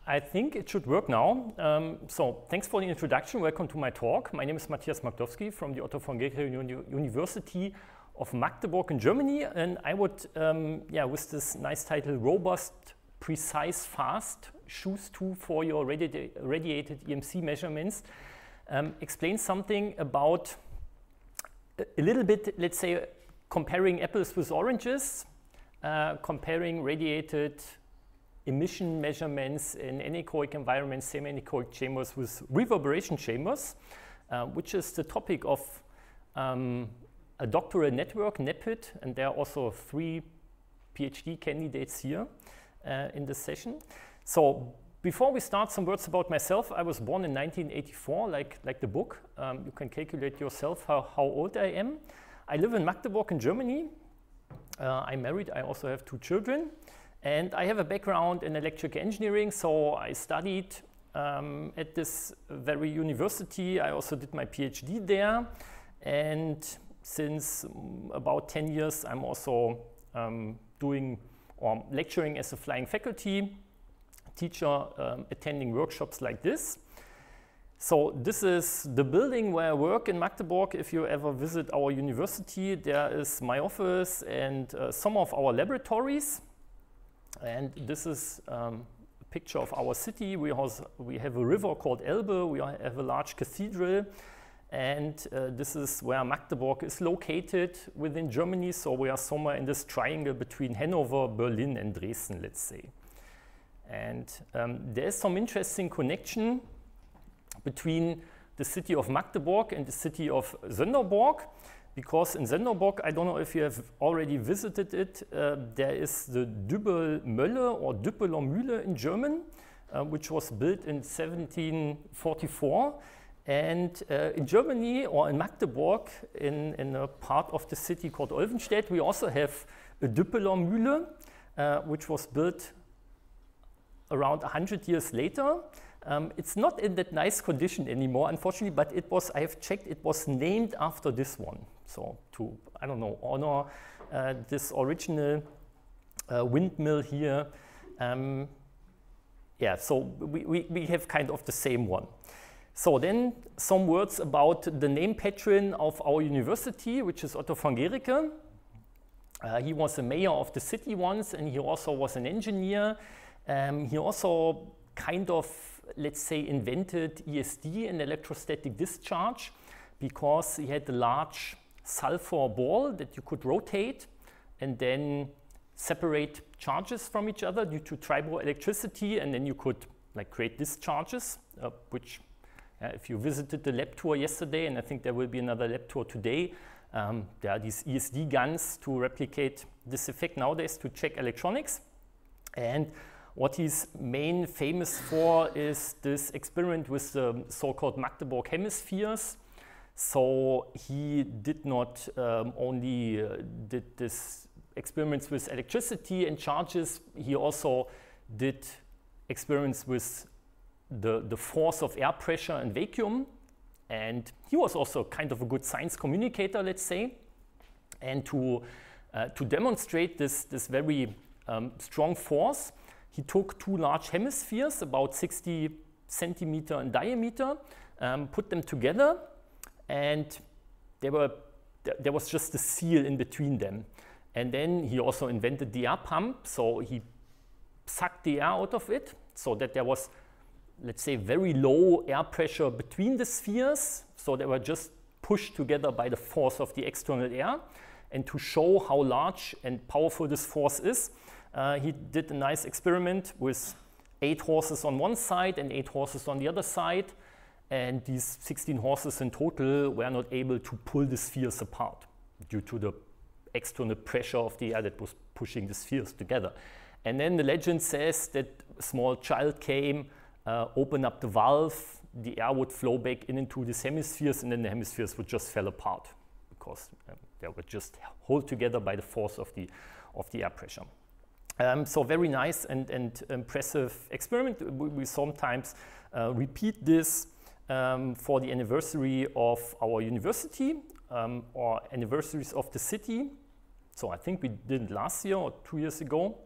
I think it should work now. So thanks for the introduction. Welcome to my talk. My name is Matthias Magdowski from the Otto von Guericke University of Magdeburg in Germany. And I would, with this nice title, Robust, Precise, Fast, Choose 2 for your radiated EMC measurements, explain something about a little bit, let's say, comparing apples with oranges, comparing radiated emission measurements in anechoic environments, semi-anechoic chambers with reverberation chambers, which is the topic of a doctoral network, NEPID, and there are also 3 PhD candidates here in this session. So before we start, some words about myself. I was born in 1984, like the book. You can calculate yourself how old I am. I live in Magdeburg in Germany. I'm married. I also have 2 children. And I have a background in electrical engineering, so I studied at this very university. I also did my PhD there. And since about 10 years, I'm also doing or lecturing as a flying faculty teacher, attending workshops like this. So this is the building where I work in Magdeburg. If you ever visit our university, there is my office and some of our laboratories. And this is a picture of our city. We have a river called Elbe. We have a large cathedral. And this is where Magdeburg is located within Germany. So we are somewhere in this triangle between Hanover, Berlin, and Dresden, let's say. And there is some interesting connection between the city of Magdeburg and the city of Sønderborg. Because in Sønderborg, I don't know if you have already visited it, there is the Dübbelmölle or Düppeler Mühle in German, which was built in 1744. And in Germany, or in Magdeburg, in a part of the city called Olvenstedt, we also have a Düppeler Mühle, which was built around 100 years later. It's not in that nice condition anymore, unfortunately, but it was, I have checked, it was named after this one. So to, I don't know, honor this original windmill here. Yeah, so we have kind of the same one. So then some words about the name patron of our university, which is Otto von Guericke. He was the mayor of the city once, and he also was an engineer. He also kind of, let's say, invented ESD, an electrostatic discharge, because he had a large sulfur ball that you could rotate and then separate charges from each other due to triboelectricity, and then you could like create discharges, which if you visited the lab tour yesterday, and I think there will be another lab tour today, there are these ESD guns to replicate this effect nowadays to check electronics. And what he's famous for is this experiment with the so-called Magdeburg hemispheres. So he did not only did this experiments with electricity and charges, he also did experiments with the force of air pressure and vacuum. And he was also kind of a good science communicator, let's say. And to demonstrate this very strong force, he took 2 large hemispheres, about 60 centimeter in diameter, put them together, and there was just a seal in between them. And then he also invented the air pump, so he sucked the air out of it, so that there was, let's say, very low air pressure between the spheres, so they were just pushed together by the force of the external air. And to show how large and powerful this force is, he did a nice experiment with 8 horses on one side and 8 horses on the other side. And these 16 horses in total were not able to pull the spheres apart due to the external pressure of the air that was pushing the spheres together. And then the legend says that a small child came, opened up the valve, the air would flow back into these hemispheres, and then the hemispheres would just fall apart because they were just held together by the force of the air pressure. So very nice and impressive experiment. We sometimes repeat this for the anniversary of our university or anniversaries of the city. So I think we did it last year or 2 years ago.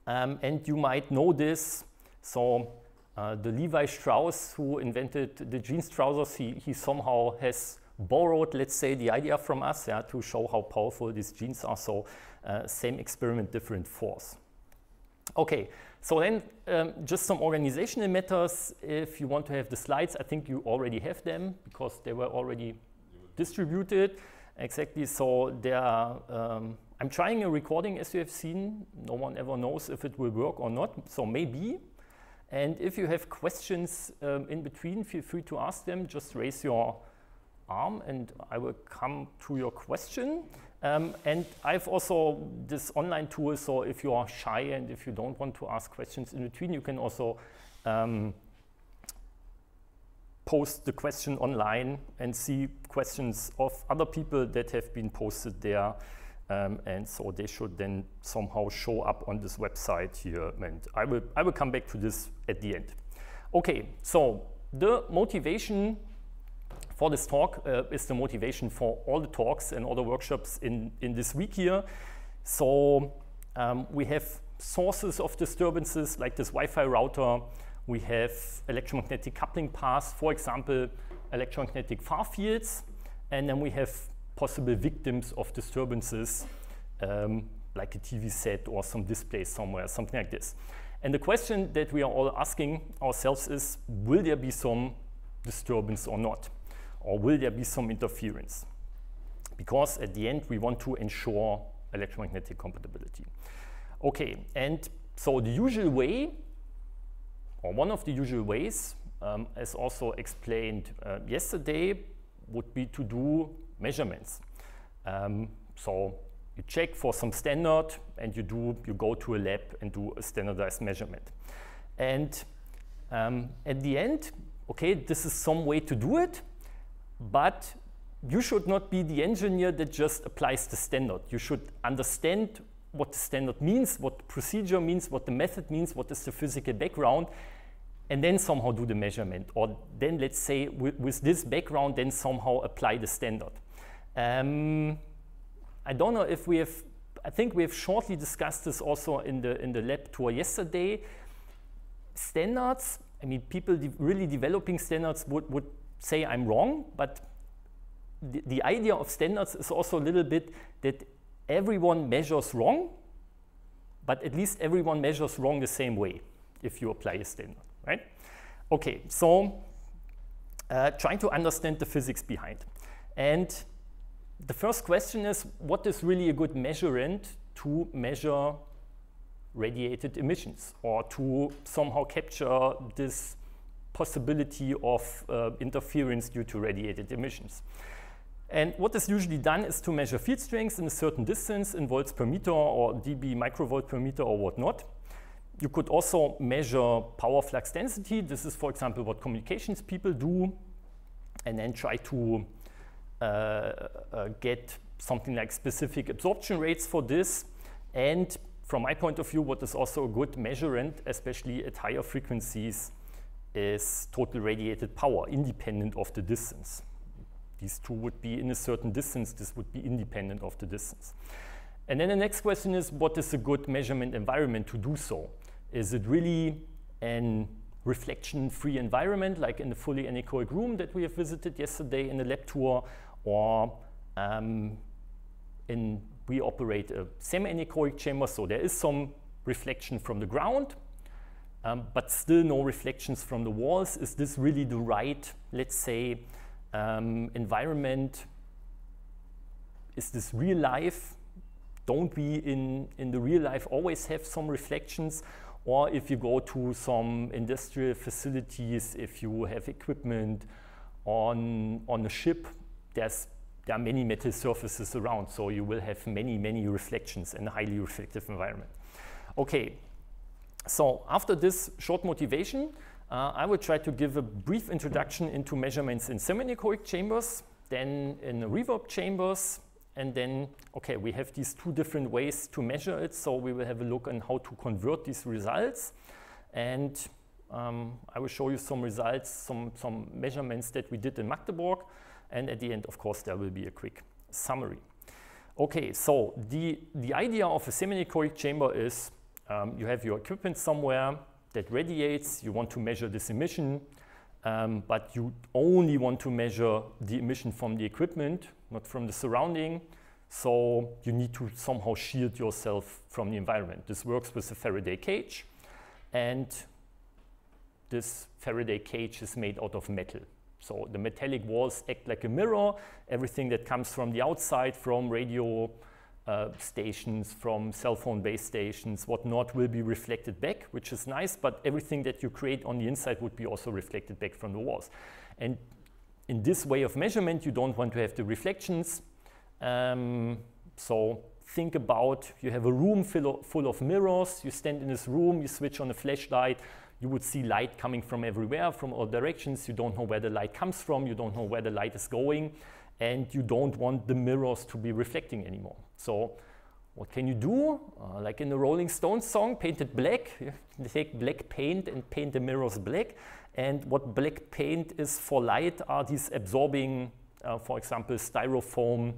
And you might know this So the Levi Strauss, who invented the jeans trousers, he somehow has borrowed, let's say, the idea from us, yeah, to show how powerful these jeans are. So same experiment, different force. Okay, so then just some organizational matters. If you want to have the slides, I think you already have them because they were already distributed. Exactly, so there are, I'm trying a recording, as you have seen. No one ever knows if it will work or not, so maybe. And if you have questions in between, feel free to ask them. Just raise your arm and I will come to your question. And I've also this online tool, so if you are shy and if you don't want to ask questions in between, you can also post the question online and see questions of other people that have been posted there. And so they should then somehow show up on this website here. And I will come back to this at the end. Okay, so the motivation for this talk is the motivation for all the talks and all the workshops in this week here. So we have sources of disturbances like this Wi-Fi router. We have electromagnetic coupling paths, for example, electromagnetic far fields. And then we have possible victims of disturbances like a TV set or some display somewhere, something like this. And the question that we are all asking ourselves is, will there be some disturbance or not? Or will there be some interference? Because at the end, we want to ensure electromagnetic compatibility. Okay, and so the usual way, or one of the usual ways, as also explained yesterday, would be to do measurements. So you check for some standard and you go to a lab and do a standardized measurement. And at the end, okay, this is some way to do it, but you should not be the engineer that just applies the standard. You should understand what the standard means, what the procedure means, what the method means, what is the physical background, and then somehow do the measurement. Or then let's say with this background, then somehow apply the standard. I don't know if we have, I think we have shortly discussed this also in the lab tour yesterday. Standards, I mean, people really developing standards would say I'm wrong, but the idea of standards is also a little bit that everyone measures wrong, but at least everyone measures wrong the same way if you apply a standard, right? Okay, so trying to understand the physics behind. And the first question is, what is really a good measurement to measure radiated emissions or to somehow capture this possibility of interference due to radiated emissions? And what is usually done is to measure field strengths in a certain distance in volts per meter or dB microvolt per meter or whatnot. You could also measure power flux density. This is, for example, what communications people do, and then try to get something like specific absorption rates for this. And from my point of view, what is also a good measurement, especially at higher frequencies, is total radiated power, independent of the distance. These two would be in a certain distance. This would be independent of the distance. And then the next question is, what is a good measurement environment to do so? Is it really an reflection-free environment, like in the Fully-Anechoic room that we have visited yesterday in the lab tour, or we operate a semi-anechoic chamber, so there is some reflection from the ground, but still no reflections from the walls. Is this really the right, let's say, environment? Is this real life? Don't we in the real life always have some reflections? Or if you go to some industrial facilities, if you have equipment on a ship, there are many metal surfaces around, so you will have many reflections in a highly reflective environment. Okay, so after this short motivation, I will try to give a brief introduction into measurements in semi-anechoic chambers, then in reverb chambers, and then, okay, we have these two different ways to measure it, so we will have a look on how to convert these results. And I will show you some results, some measurements that we did in Magdeburg. And at the end, of course, there will be a quick summary. Okay, so the idea of a semi-anechoic chamber is you have your equipment somewhere, that radiates, you want to measure this emission, but you only want to measure the emission from the equipment, not from the surrounding. So you need to somehow shield yourself from the environment. This works with a Faraday cage, and this Faraday cage is made out of metal. So the metallic walls act like a mirror. Everything that comes from the outside, from radio stations, from cell phone base stations, whatnot, will be reflected back, which is nice, but everything that you create on the inside would be also reflected back from the walls. And in this way of measurement, you don't want to have the reflections. So think about, you have a room full of mirrors, you stand in this room, you switch on a flashlight, you would see light coming from everywhere, from all directions. You don't know where the light comes from, you don't know where the light is going, and you don't want the mirrors to be reflecting anymore. So what can you do? Like in the Rolling Stones song, paint it black. You take black paint and paint the mirrors black. And what black paint is for light are these absorbing, for example, styrofoam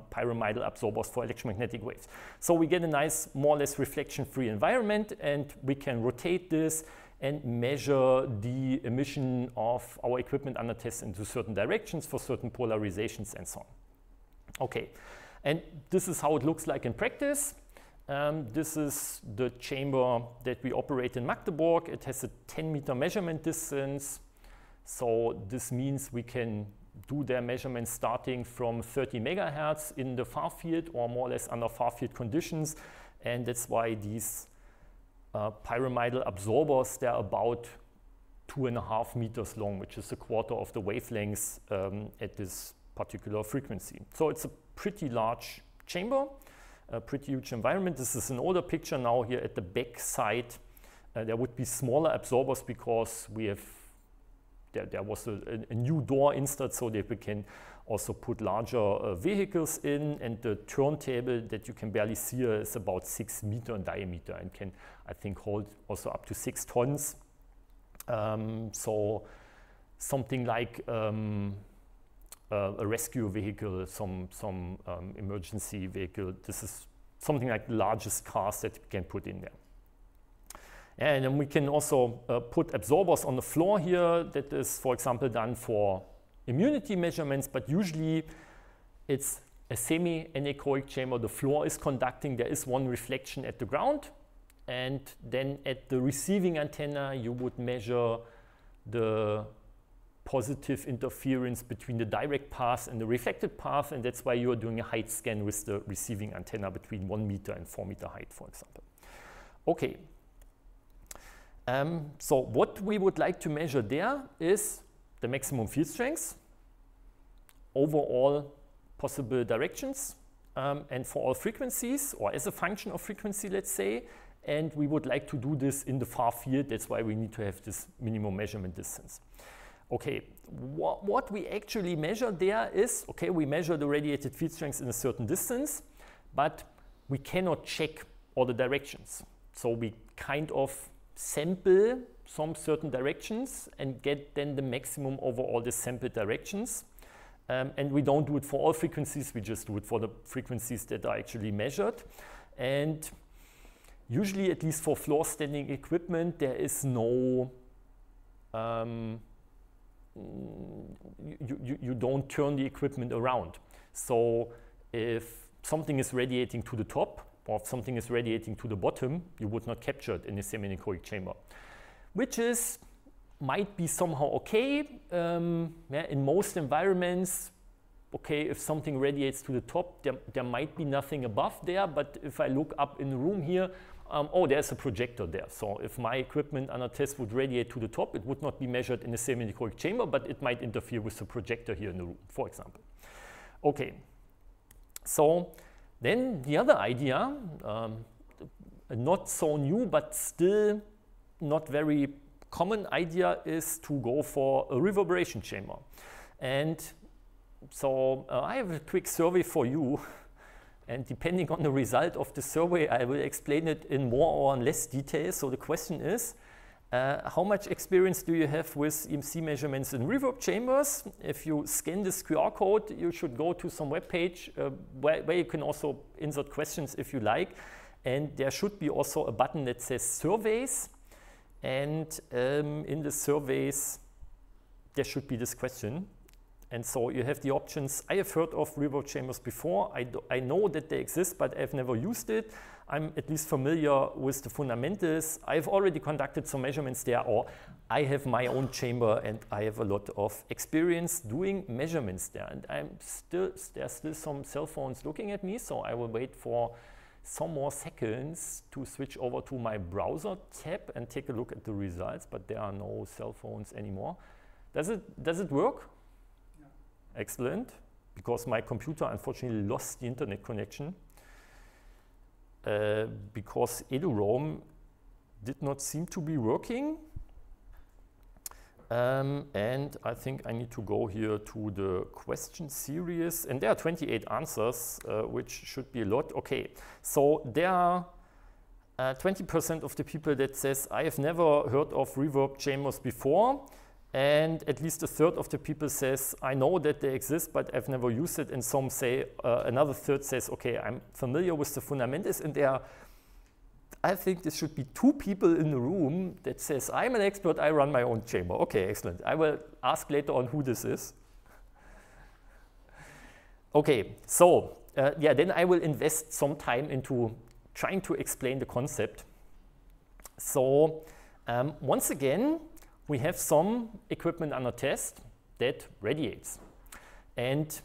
pyramidal absorbers for electromagnetic waves. So we get a nice, more or less reflection-free environment, and we can rotate this and measure the emission of our equipment under test into certain directions for certain polarizations and so on. Okay, and this is how it looks like in practice. This is the chamber that we operate in Magdeburg. It has a 10-meter measurement distance. So this means we can do their measurements starting from 30 megahertz in the far field, or more or less under far field conditions. And that's why these pyramidal absorbers, they're about 2.5 meters long, which is a quarter of the wavelengths at this particular frequency. So it's a pretty large chamber, a pretty huge environment. This is an older picture now. Here at the back side, there would be smaller absorbers because we have there was a new door installed so that we can also put larger vehicles in, and the turntable that you can barely see here is about 6 meters in diameter and can, I think, hold also up to 6 tons. So something like a rescue vehicle, some emergency vehicle. This is something like the largest cars that we can put in there. And then we can also put absorbers on the floor here. That is, for example, done for immunity measurements, but usually it's a semi-anechoic chamber. The floor is conducting. There is one reflection at the ground. And then at the receiving antenna, you would measure the positive interference between the direct path and the reflected path. And that's why you are doing a height scan with the receiving antenna between 1 meter and 4 meter height, for example. Okay. So what we would like to measure there is the maximum field strength over all possible directions and for all frequencies, or as a function of frequency, let's say. And we would like to do this in the far field. That's why we need to have this minimum measurement distance. Okay, what we actually measure there is, okay, we measure the radiated field strength in a certain distance, but we cannot check all the directions. So we kind of sample some certain directions and get then the maximum over all the sampled directions. And we don't do it for all frequencies, we just do it for the frequencies that are actually measured. And usually, at least for floor standing equipment, there is no, you don't turn the equipment around. So if something is radiating to the top, or if something is radiating to the bottom, you would not capture it in a semi-anechoic chamber, which is, might be somehow okay. Yeah, in most environments, okay, if something radiates to the top, there might be nothing above there, but if I look up in the room here, oh, there's a projector there. So if my equipment under test would radiate to the top, it would not be measured in a semi-anechoic chamber, but it might interfere with the projector here in the room, for example. Okay, so then the other idea, not so new, but still not very common idea, is to go for a reverberation chamber. And so I have a quick survey for you. And depending on the result of the survey, I will explain it in more or less detail. So the question is, how much experience do you have with EMC measurements in reverb chambers? If you scan this QR code, you should go to some web page where you can also insert questions if you like. And there should be also a button that says surveys. and in the surveys there should be this question. And so you have the options. I have heard of reverb chambers before. I know that they exist, but I've never used it. I'm at least familiar with the fundamentals. I've already conducted some measurements there, or I have my own chamber and I have a lot of experience doing measurements there. And there's still some cell phones looking at me, so I will wait for some more seconds to switch over to my browser tab and take a look at the results, but there are no cell phones anymore. Does it work? Excellent, because my computer unfortunately lost the internet connection because EduRoam did not seem to be working. And I think I need to go here to the question series, and there are 28 answers, which should be a lot. Okay, so there are 20% of the people that says, I have never heard of reverb chambers before. And at least a third of the people says, I know that they exist, but I've never used it. And some say, another third says, okay, I'm familiar with the fundamentals. And there are, I think this should be 2 people in the room that says, I'm an expert, I run my own chamber. Okay, excellent. I will ask later on who this is. Okay, so yeah, then I will invest some time into trying to explain the concept. So once again, we have some equipment under test that radiates. And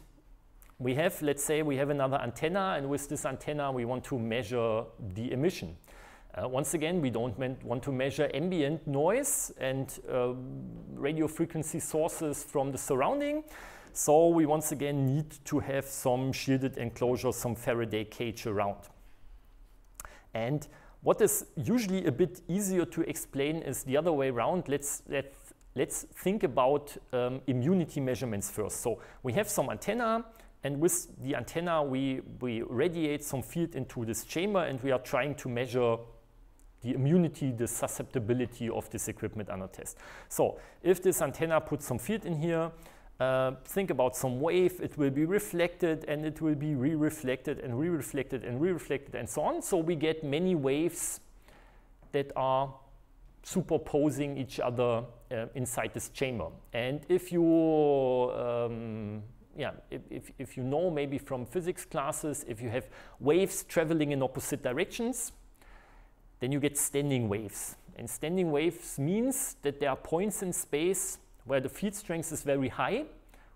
we have, let's say we have another antenna, and with this antenna we want to measure the emission. Once again, we don't want to measure ambient noise and radio frequency sources from the surrounding. So we once again need to have some shielded enclosure, some Faraday cage around. And what is usually a bit easier to explain is the other way around. Let's think about immunity measurements first. So we have some antenna, and with the antenna we radiate some field into this chamber, and we are trying to measure the immunity, the susceptibility of this equipment under test. So if this antenna puts some field in here, think about some wave, it will be reflected and it will be re-reflected and re-reflected and re-reflected and so on. So we get many waves that are superposing each other inside this chamber. And if you, if you know maybe from physics classes, if you have waves traveling in opposite directions, then you get standing waves. And standing waves means that there are points in space where the field strength is very high,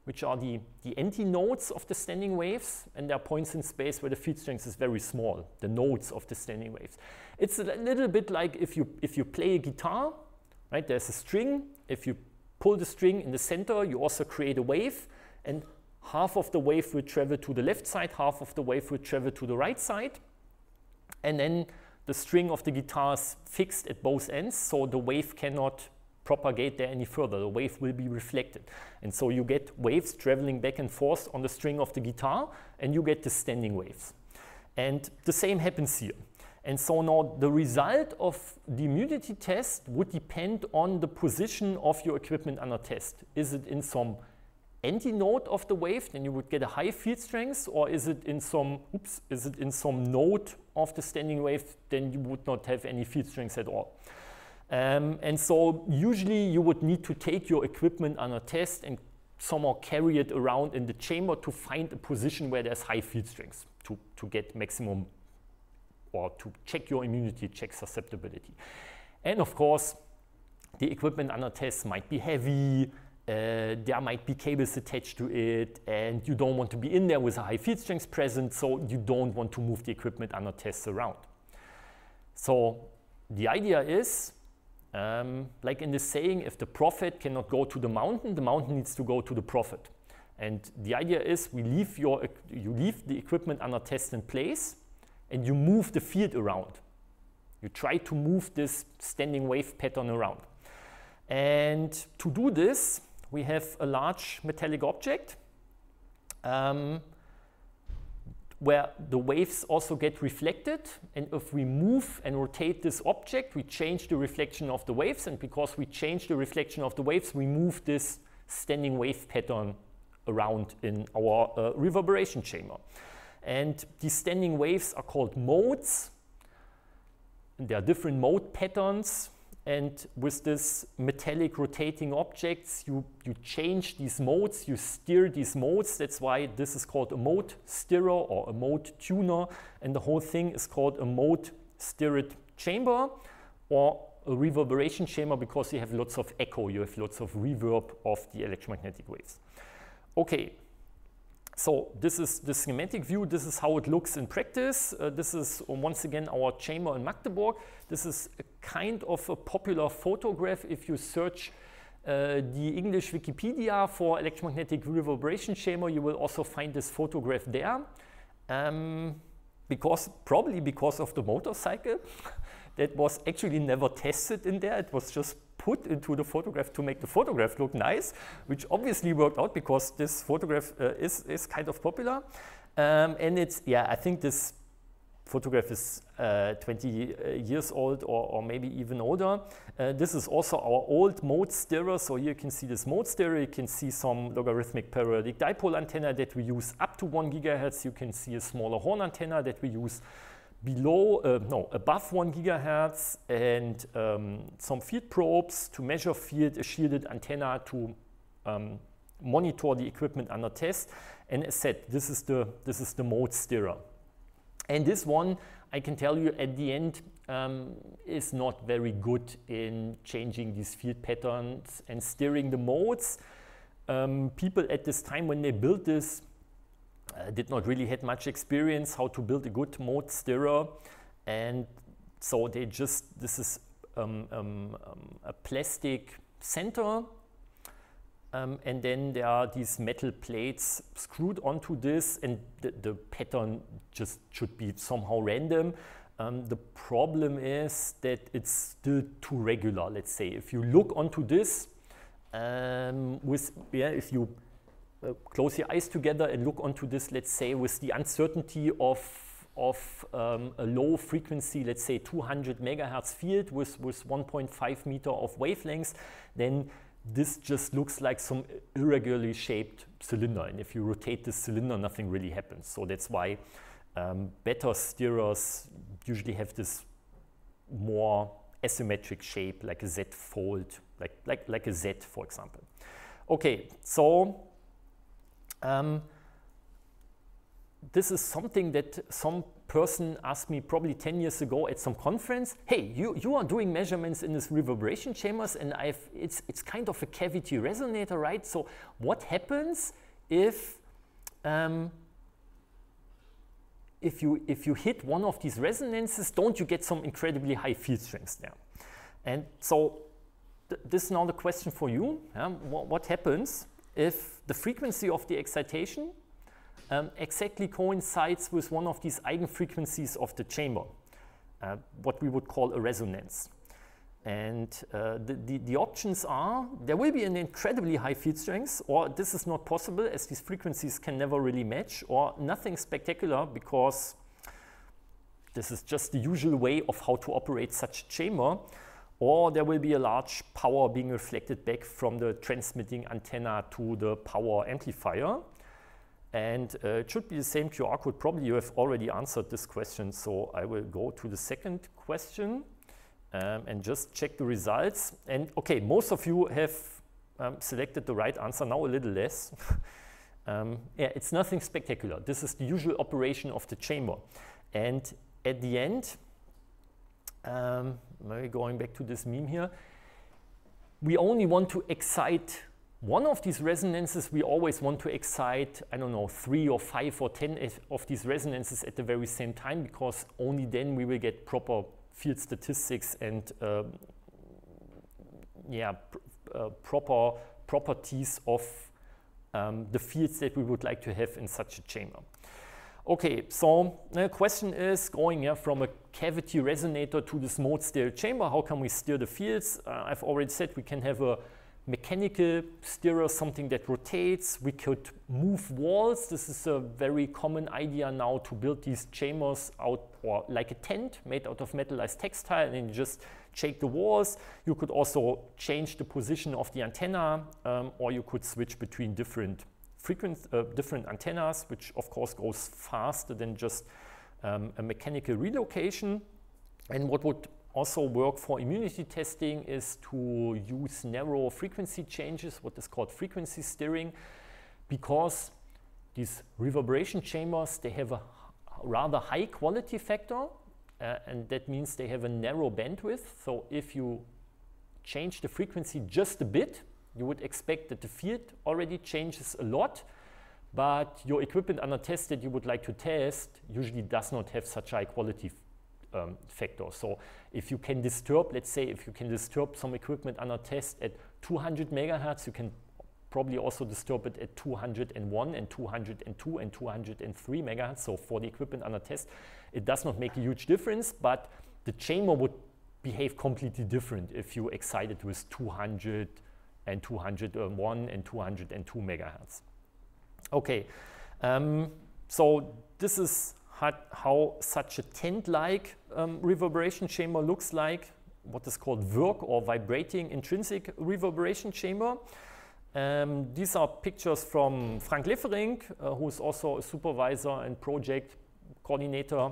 which are the antinodes of the standing waves, and there are points in space where the field strength is very small, the nodes of the standing waves. It's a little bit like if you play a guitar, right? There's a string. If you pull the string in the center, you also create a wave, and half of the wave will travel to the left side, half of the wave will travel to the right side, and then the string of the guitar is fixed at both ends, so the wave cannot propagate there any further. The wave will be reflected. And so you get waves traveling back and forth on the string of the guitar, and you get the standing waves. And the same happens here. And so now the result of the immunity test would depend on the position of your equipment under test. Is it in some antinode of the wave, then you would get a high field strength, or is it in some, node of the standing wave, then you would not have any field strength at all. And so usually you would need to take your equipment under test and somehow carry it around in the chamber to find a position where there's high field strength to get maximum, or to check your immunity, check susceptibility. And of course, the equipment under test might be heavy, there might be cables attached to it, and you don't want to be in there with a high field strength present, so you don't want to move the equipment under test around. So the idea is, like in the saying, if the prophet cannot go to the mountain needs to go to the prophet. And the idea is you leave the equipment under test in place, and you move the field around. You try to move this standing wave pattern around. And to do this, we have a large metallic object where the waves also get reflected. And if we move and rotate this object, we change the reflection of the waves. And because we change the reflection of the waves, we move this standing wave pattern around in our reverberation chamber. And these standing waves are called modes. And there are different mode patterns. And with this metallic rotating objects, you change these modes, you steer these modes. That's why this is called a mode steerer or a mode tuner. And the whole thing is called a mode steered chamber or a reverberation chamber, because you have lots of echo, you have lots of reverb of the electromagnetic waves. Okay, so this is the schematic view. This is how it looks in practice. This is once again our chamber in Magdeburg. This is a kind of a popular photograph. If you search the English Wikipedia for electromagnetic reverberation chamber, you will also find this photograph there. Probably because of the motorcycle that was actually never tested in there. It was just put into the photograph to make the photograph look nice, which obviously worked out because this photograph is kind of popular. And it's, yeah, I think this photograph is 20 years old or maybe even older. This is also our old mode steerer. So here you can see this mode steerer. You can see some logarithmic periodic dipole antenna that we use up to 1 gigahertz. You can see a smaller horn antenna that we use above 1 gigahertz, and some field probes to measure field, a shielded antenna to monitor the equipment under test. And as said, this is the mode steerer. And this one, I can tell you at the end, is not very good in changing these field patterns and steering the modes. People at this time when they built this did not really had much experience how to build a good mode steerer, and so they just, this is a plastic center, and then there are these metal plates screwed onto this, and the pattern just should be somehow random. The problem is that it's still too regular, let's say. If you look onto this, if you close your eyes together and look onto this, let's say, with the uncertainty of a low frequency, let's say 200 megahertz field with 1.5 meter of wavelengths, then this just looks like some irregularly shaped cylinder. And if you rotate this cylinder, nothing really happens. So that's why better steerers usually have this more asymmetric shape, like a Z fold, like a Z, for example. Okay, so this is something that some person asked me probably 10 years ago at some conference. Hey, you are doing measurements in this reverberation chambers, and it's kind of a cavity resonator, right? So what happens if you hit one of these resonances? Don't you get some incredibly high field strengths there? And so this is now the question for you. What happens if the frequency of the excitation exactly coincides with one of these eigenfrequencies of the chamber, what we would call a resonance? And the options are, there will be an incredibly high field strength, or this is not possible as these frequencies can never really match, or nothing spectacular because this is just the usual way of how to operate such a chamber, or there will be a large power being reflected back from the transmitting antenna to the power amplifier. And it should be the same QR code. Probably you have already answered this question, so I will go to the second question and just check the results. And okay, most of you have selected the right answer, now a little less. Yeah, it's nothing spectacular. This is the usual operation of the chamber. And at the end, maybe going back to this meme here, we only want to excite one of these resonances. We always want to excite, I don't know, 3 or 5 or 10 of these resonances at the very same time, because only then we will get proper field statistics and proper properties of the fields that we would like to have in such a chamber. Okay, so the question is going from a cavity resonator to this mode steered chamber. How can we steer the fields? I've already said we can have a mechanical steerer, something that rotates. We could move walls. This is a very common idea now to build these chambers out, or like a tent made out of metallized textile, and then you just shake the walls. You could also change the position of the antenna, or you could switch between different antennas, which of course goes faster than just a mechanical relocation. And what would also work for immunity testing is to use narrow frequency changes, what is called frequency steering, because these reverberation chambers, they have a rather high quality factor, and that means they have a narrow bandwidth. So if you change the frequency just a bit, you would expect that the field already changes a lot, but your equipment under test that you would like to test usually does not have such high quality factor. So if you can disturb, let's say if you can disturb some equipment under test at 200 megahertz, you can probably also disturb it at 201 and 202 and 203 megahertz. So for the equipment under test, it does not make a huge difference, but the chamber would behave completely different if you excite it with 200 and 201 and 202 megahertz. Okay, so this is how such a tent-like reverberation chamber looks like, what is called work or vibrating intrinsic reverberation chamber. These are pictures from Frank Liefering, who is also a supervisor and project coordinator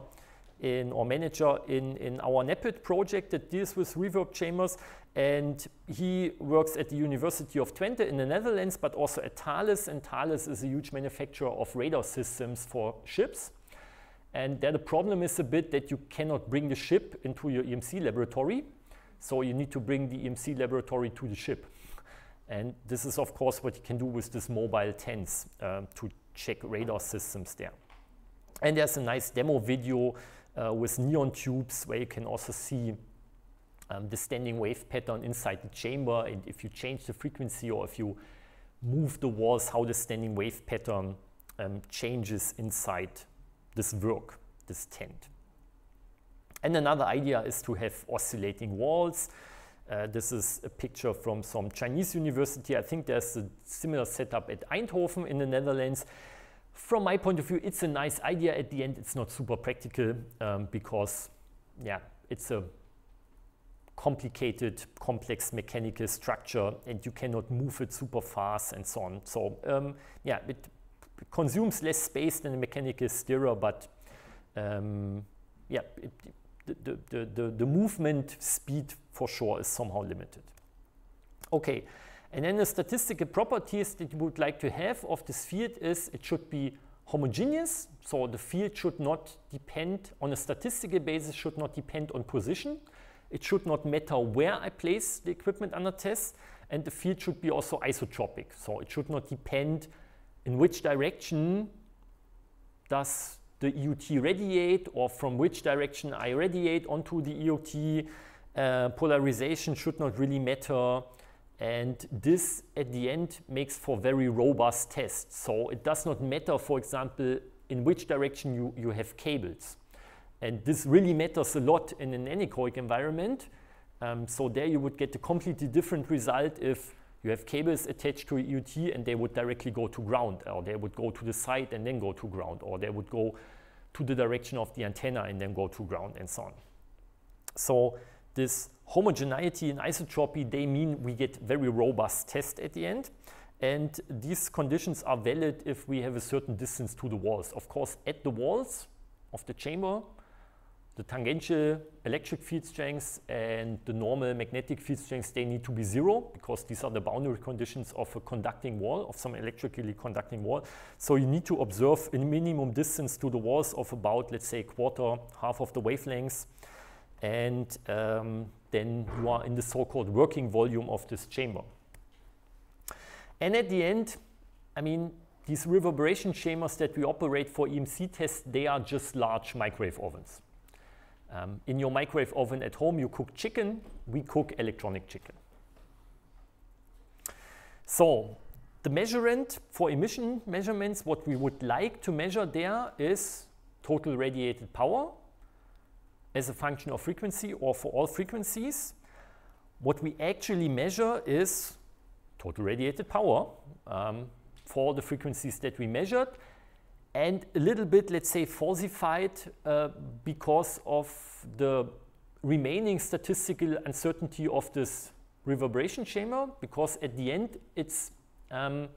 or manager in our NEPID project that deals with reverb chambers. And he works at the University of Twente in the Netherlands, but also at Thales. And Thales is a huge manufacturer of radar systems for ships. And there the problem is a bit that you cannot bring the ship into your EMC laboratory. So you need to bring the EMC laboratory to the ship. And this is, of course, what you can do with this mobile tents to check radar systems there. And there's a nice demo video with neon tubes where you can also see the standing wave pattern inside the chamber. And if you change the frequency or if you move the walls, how the standing wave pattern changes inside this work, this tent. And another idea is to have oscillating walls. This is a picture from some Chinese university. I think there's a similar setup at Eindhoven in the Netherlands. From my point of view, it's a nice idea. At the end, it's not super practical because, yeah, it's a complicated, complex mechanical structure, and you cannot move it super fast and so on. So, yeah, it consumes less space than a mechanical stirrer, but yeah, the movement speed for sure is somehow limited. Okay, and then the statistical properties that you would like to have of this field is it should be homogeneous, so the field should not depend on a statistical basis, should not depend on position. It should not matter where I place the equipment under test, and the field should be also isotropic, so it should not depend in which direction does the EUT radiate or from which direction I radiate onto the EUT. Polarization should not really matter, and this at the end makes for very robust tests. So it does not matter, for example, in which direction you have cables. And this really matters a lot in an anechoic environment. So there you would get a completely different result if you have cables attached to a EUT and they would directly go to ground, or they would go to the side and then go to ground, or they would go to the direction of the antenna and then go to ground and so on. So this homogeneity and isotropy, they mean we get very robust tests at the end. And these conditions are valid if we have a certain distance to the walls. Of course, at the walls of the chamber, the tangential electric field strengths and the normal magnetic field strengths, they need to be zero because these are the boundary conditions of a conducting wall, of some electrically conducting wall. So you need to observe a minimum distance to the walls of about, let's say, quarter, half of the wavelengths. And then you are in the so-called working volume of this chamber. And at the end, I mean, these reverberation chambers that we operate for EMC tests, they are just large microwave ovens. In your microwave oven at home, you cook chicken, we cook electronic chicken. So the measurement for emission measurements, what we would like to measure there is total radiated power as a function of frequency or for all frequencies. What we actually measure is total radiated power for the frequencies that we measured, and a little bit, let's say, falsified because of the remaining statistical uncertainty of this reverberation chamber, because at the end it's a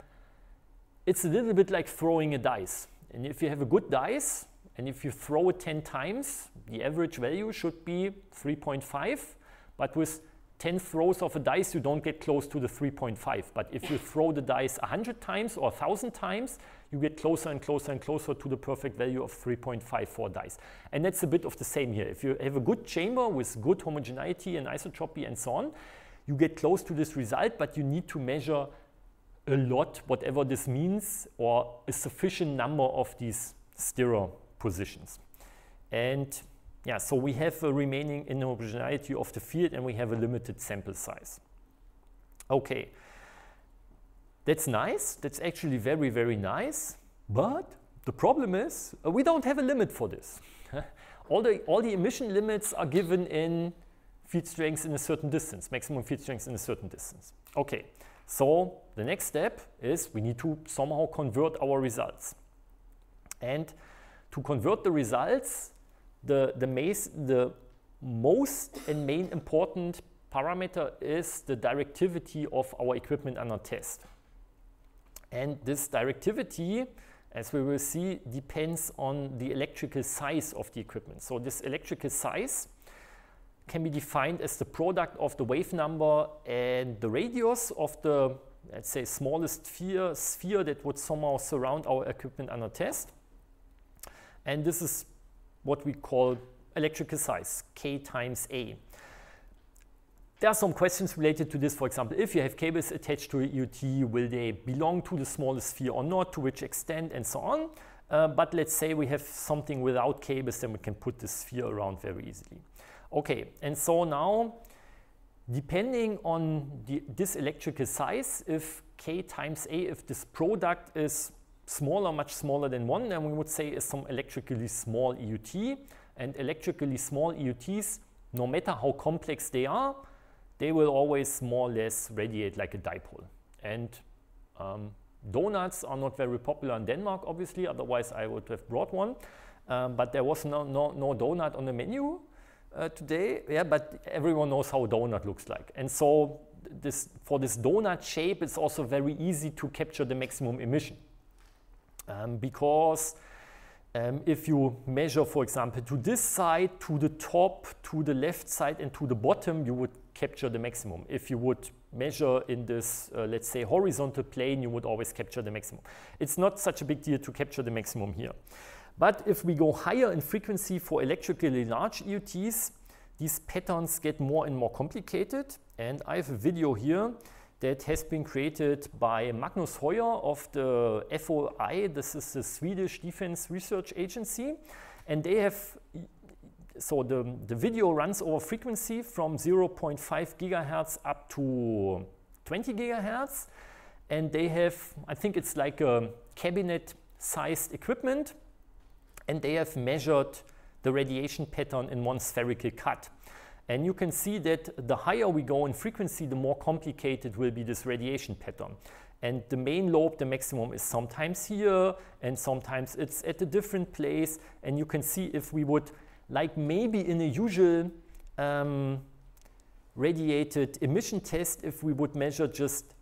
little bit like throwing a dice. And if you have a good dice and if you throw it 10 times, the average value should be 3.5, but with 10 throws of a dice, you don't get close to the 3.5. But if you throw the dice 100 times or 1,000 times, you get closer and closer and closer to the perfect value of 3.5 for dice. And that's a bit of the same here. If you have a good chamber with good homogeneity and isotropy and so on, you get close to this result, but you need to measure a lot, whatever this means, or a sufficient number of these stirrer positions. And yeah, so we have a remaining inhomogeneity of the field, and we have a limited sample size. Okay, that's nice. That's actually very, very nice. But the problem is we don't have a limit for this. all the emission limits are given in field strengths in a certain distance, maximum field strengths in a certain distance. Okay, so the next step is we need to somehow convert our results. And to convert the results, the most and main important parameter is the directivity of our equipment under test. And this directivity, as we will see, depends on the electrical size of the equipment. So this electrical size can be defined as the product of the wave number and the radius of the, let's say, smallest sphere that would somehow surround our equipment under test. And this is what we call electrical size, K times A. There are some questions related to this. For example, if you have cables attached to a EUT, will they belong to the smallest sphere or not, to which extent, and so on. But let's say we have something without cables, then we can put the sphere around very easily. Okay, and so now, depending on this electrical size, if K times A, if this product is smaller, much smaller than 1, then we would say is some electrically small EUT. And electrically small EUTs, no matter how complex they are, they will always more or less radiate like a dipole. And donuts are not very popular in Denmark, obviously, otherwise I would have brought one. But there was no donut on the menu today, yeah, but everyone knows how a donut looks like. And so for this donut shape, it's also very easy to capture the maximum emission. Because if you measure, for example, to this side, to the top, to the left side, and to the bottom, you would capture the maximum. If you would measure in this, let's say, horizontal plane, you would always capture the maximum. It's not such a big deal to capture the maximum here. But if we go higher in frequency for electrically large EUTs, these patterns get more and more complicated. And I have a video here that has been created by Magnus Höjer of the FOI. This is the Swedish Defense Research Agency. And they have, so the video runs over frequency from 0.5 gigahertz up to 20 gigahertz. And they have, I think it's like a cabinet-sized equipment. And they have measured the radiation pattern in one spherical cut. And you can see that the higher we go in frequency, the more complicated will be this radiation pattern. And the main lobe, the maximum, is sometimes here, and sometimes it's at a different place. And you can see if we would, like maybe in a usual radiated emission test, if we would measure just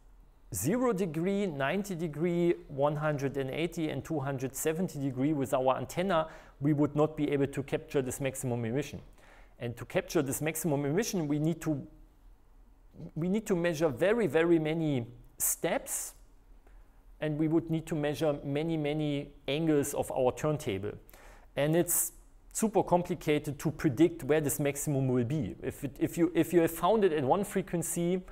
0 degree, 90 degree, 180 and 270 degree with our antenna, we would not be able to capture this maximum emission. And to capture this maximum emission, we need to measure very, very many steps, and we would need to measure many, many angles of our turntable. And it's super complicated to predict where this maximum will be. If you have found it at one frequency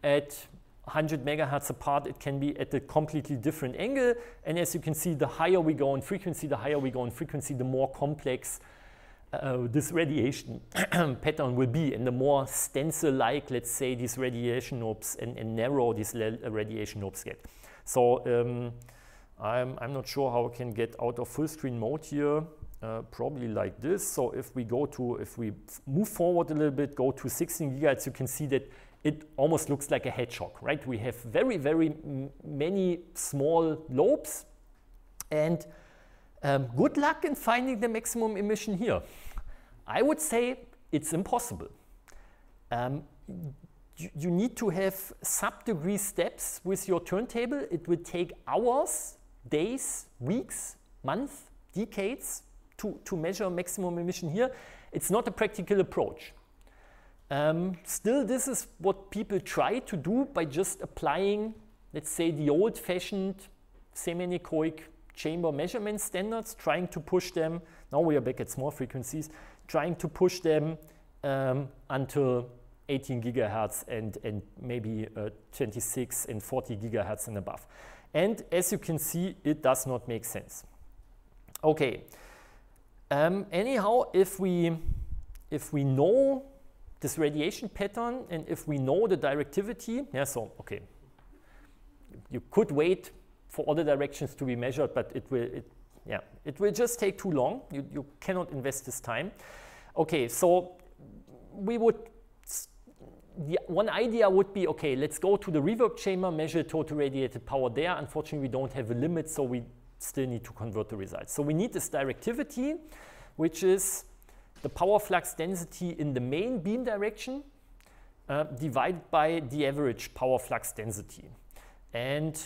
at 100 megahertz apart, it can be at a completely different angle. And as you can see, the higher we go in frequency, the more complex this radiation pattern will be, and the more stencil-like, let's say, these radiation knobs and narrow these radiation knobs get. So I'm not sure how I can get out of full screen mode here. Probably like this. So if we move forward a little bit, go to 16 gigahertz, you can see that it almost looks like a hedgehog, right? We have very, very many small lobes, and good luck in finding the maximum emission here. I would say it's impossible. You need to have sub-degree steps with your turntable. It will take hours, days, weeks, months decades to measure maximum emission here. It's not a practical approach. Still, this is what people try to do by just applying, let's say, the old-fashioned semi-anechoic chamber measurement standards, trying to push them, now we are back at small frequencies, trying to push them until 18 gigahertz and maybe 26 and 40 gigahertz and above. And as you can see, it does not make sense. Okay. Anyhow, if we know this radiation pattern and if we know the directivity, yeah, so okay, you could wait for all the directions to be measured, but it will just take too long. You cannot invest this time. Okay, so one idea would be, okay, let's go to the reverb chamber, measure total radiated power there. Unfortunately, we don't have a limit, so we still need to convert the results. So we need this directivity, which is the power flux density in the main beam direction divided by the average power flux density. And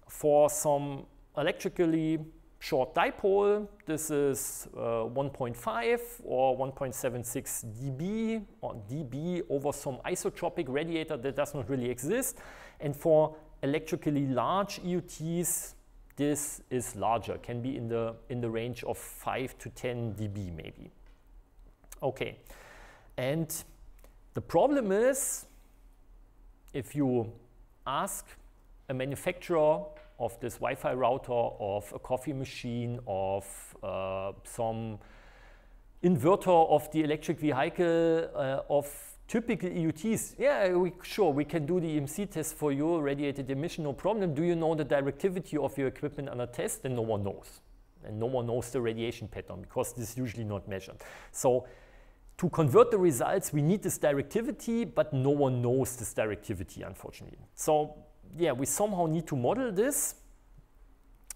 for some electrically short dipole, this is 1.5 or 1.76 dB or dB over some isotropic radiator that does not really exist. And for electrically large EUTs, this is larger, can be in the range of 5 to 10 dB maybe. Okay, and the problem is, if you ask a manufacturer of this Wi-Fi router, of a coffee machine, of some inverter of the electric vehicle, of typical EUTs, yeah, sure, we can do the EMC test for you, radiated emission, no problem. Do you know the directivity of your equipment under test? And no one knows. And no one knows the radiation pattern because this is usually not measured. So to convert the results, we need this directivity, but no one knows this directivity, unfortunately. So yeah, we somehow need to model this.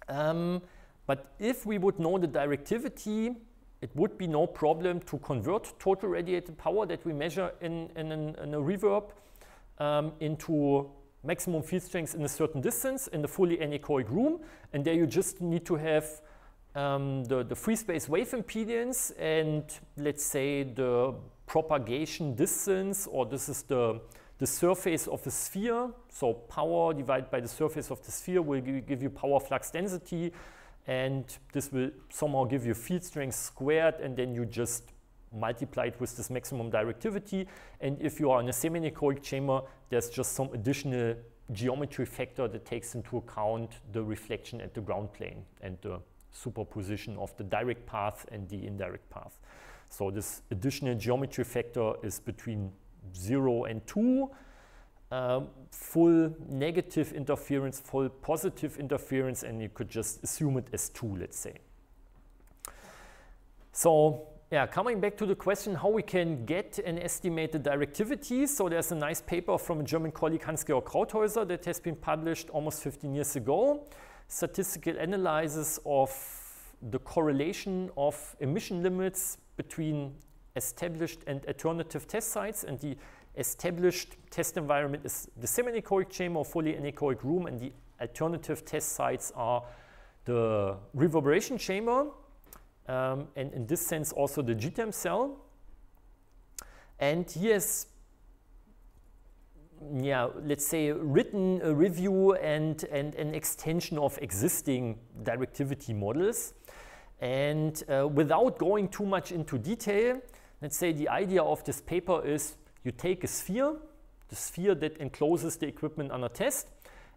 But if we would know the directivity, it would be no problem to convert total radiated power that we measure in a reverb into maximum field strength in a certain distance in the fully anechoic room. And there you just need to have the free space wave impedance and, let's say, the propagation distance, or this is the surface of a sphere. So power divided by the surface of the sphere will give you power flux density, and this will somehow give you field strength squared, and then you just multiply it with this maximum directivity. And if you are in a semi-anechoic chamber, there's just some additional geometry factor that takes into account the reflection at the ground plane and the superposition of the direct path and the indirect path. So this additional geometry factor is between 0 and 2. Full negative interference, full positive interference, and you could just assume it as 2, let's say. So yeah, coming back to the question how we can get and estimate the directivity. So there's a nice paper from a German colleague, Hans-Georg Krauthäuser, that has been published almost 15 years ago. Statistical analysis of the correlation of emission limits between established and alternative test sites, and the established test environment is the semi-anechoic chamber or fully anechoic room, and the alternative test sites are the reverberation chamber, and in this sense also the GTEM cell. And he has, yeah, let's say, written a review and an extension of existing directivity models. And without going too much into detail, let's say the idea of this paper is you take a sphere, the sphere that encloses the equipment under test,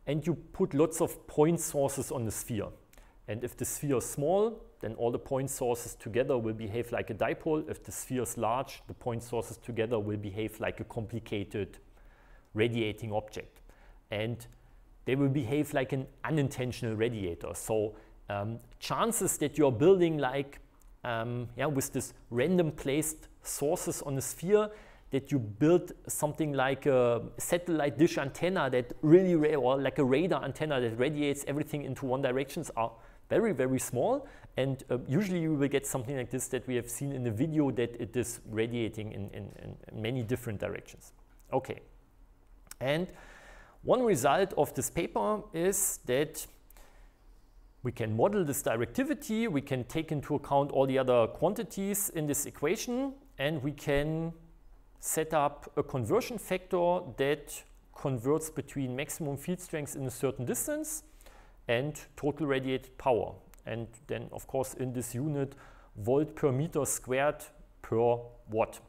and you put lots of point sources on the sphere. And if the sphere is small, then all the point sources together will behave like a dipole. If the sphere is large, the point sources together will behave like a complicated radiating object. And they will behave like an unintentional radiator. So chances that you're building like, with this random placed sources on the sphere, that you build something like a satellite dish antenna that really, or like a radar antenna that radiates everything into one direction, are very, very small. And usually you will get something like this that we have seen in the video, that it is radiating in many different directions. Okay. And one result of this paper is that We can model this directivity, we can take into account all the other quantities in this equation, and we can set up a conversion factor that converts between maximum field strength in a certain distance and total radiated power. And then, of course, in this unit, volt per meter squared per watt.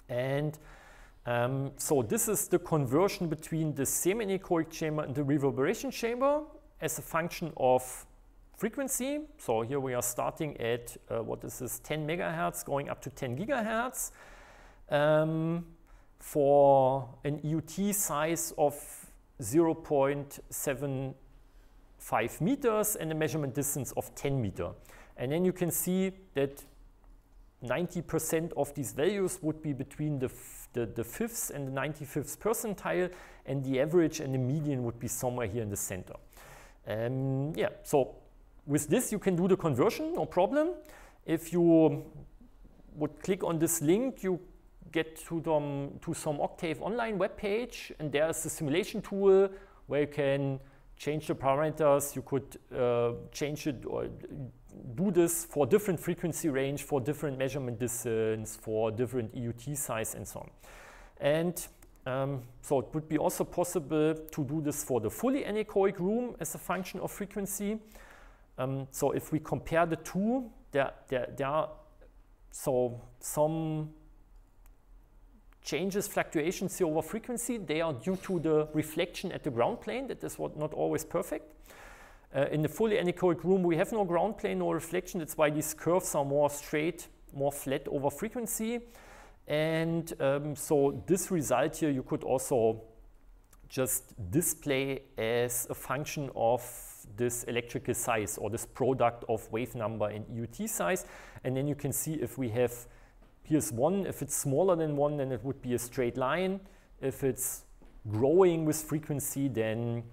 And so this is the conversion between the semi-anechoic chamber and the reverberation chamber as a function of frequency. So here we are starting at, what is this, 10 megahertz going up to 10 gigahertz. For an EUT size of 0.75 meters and a measurement distance of 10 meters. And then you can see that 90% of these values would be between the 5th and the 95th percentile, and the average and the median would be somewhere here in the center. Yeah, so with this you can do the conversion, no problem. If you would click on this link, you get to some Octave online web page, and there's a simulation tool where you can change the parameters. You could change it or do this for different frequency range, for different measurement distance, for different EUT size, and so on. And so it would be also possible to do this for the fully anechoic room as a function of frequency. So if we compare the two, there are some changes, fluctuations here over frequency. They are due to the reflection at the ground plane. That is not always perfect. In the fully anechoic room, we have no ground plane, no reflection. That's why these curves are more straight, more flat over frequency. And so this result here you could also just display as a function of this electrical size, or this product of wave number and EUT size. And then you can see if we have, here's 1, if it's smaller than 1, then it would be a straight line. If it's growing with frequency, then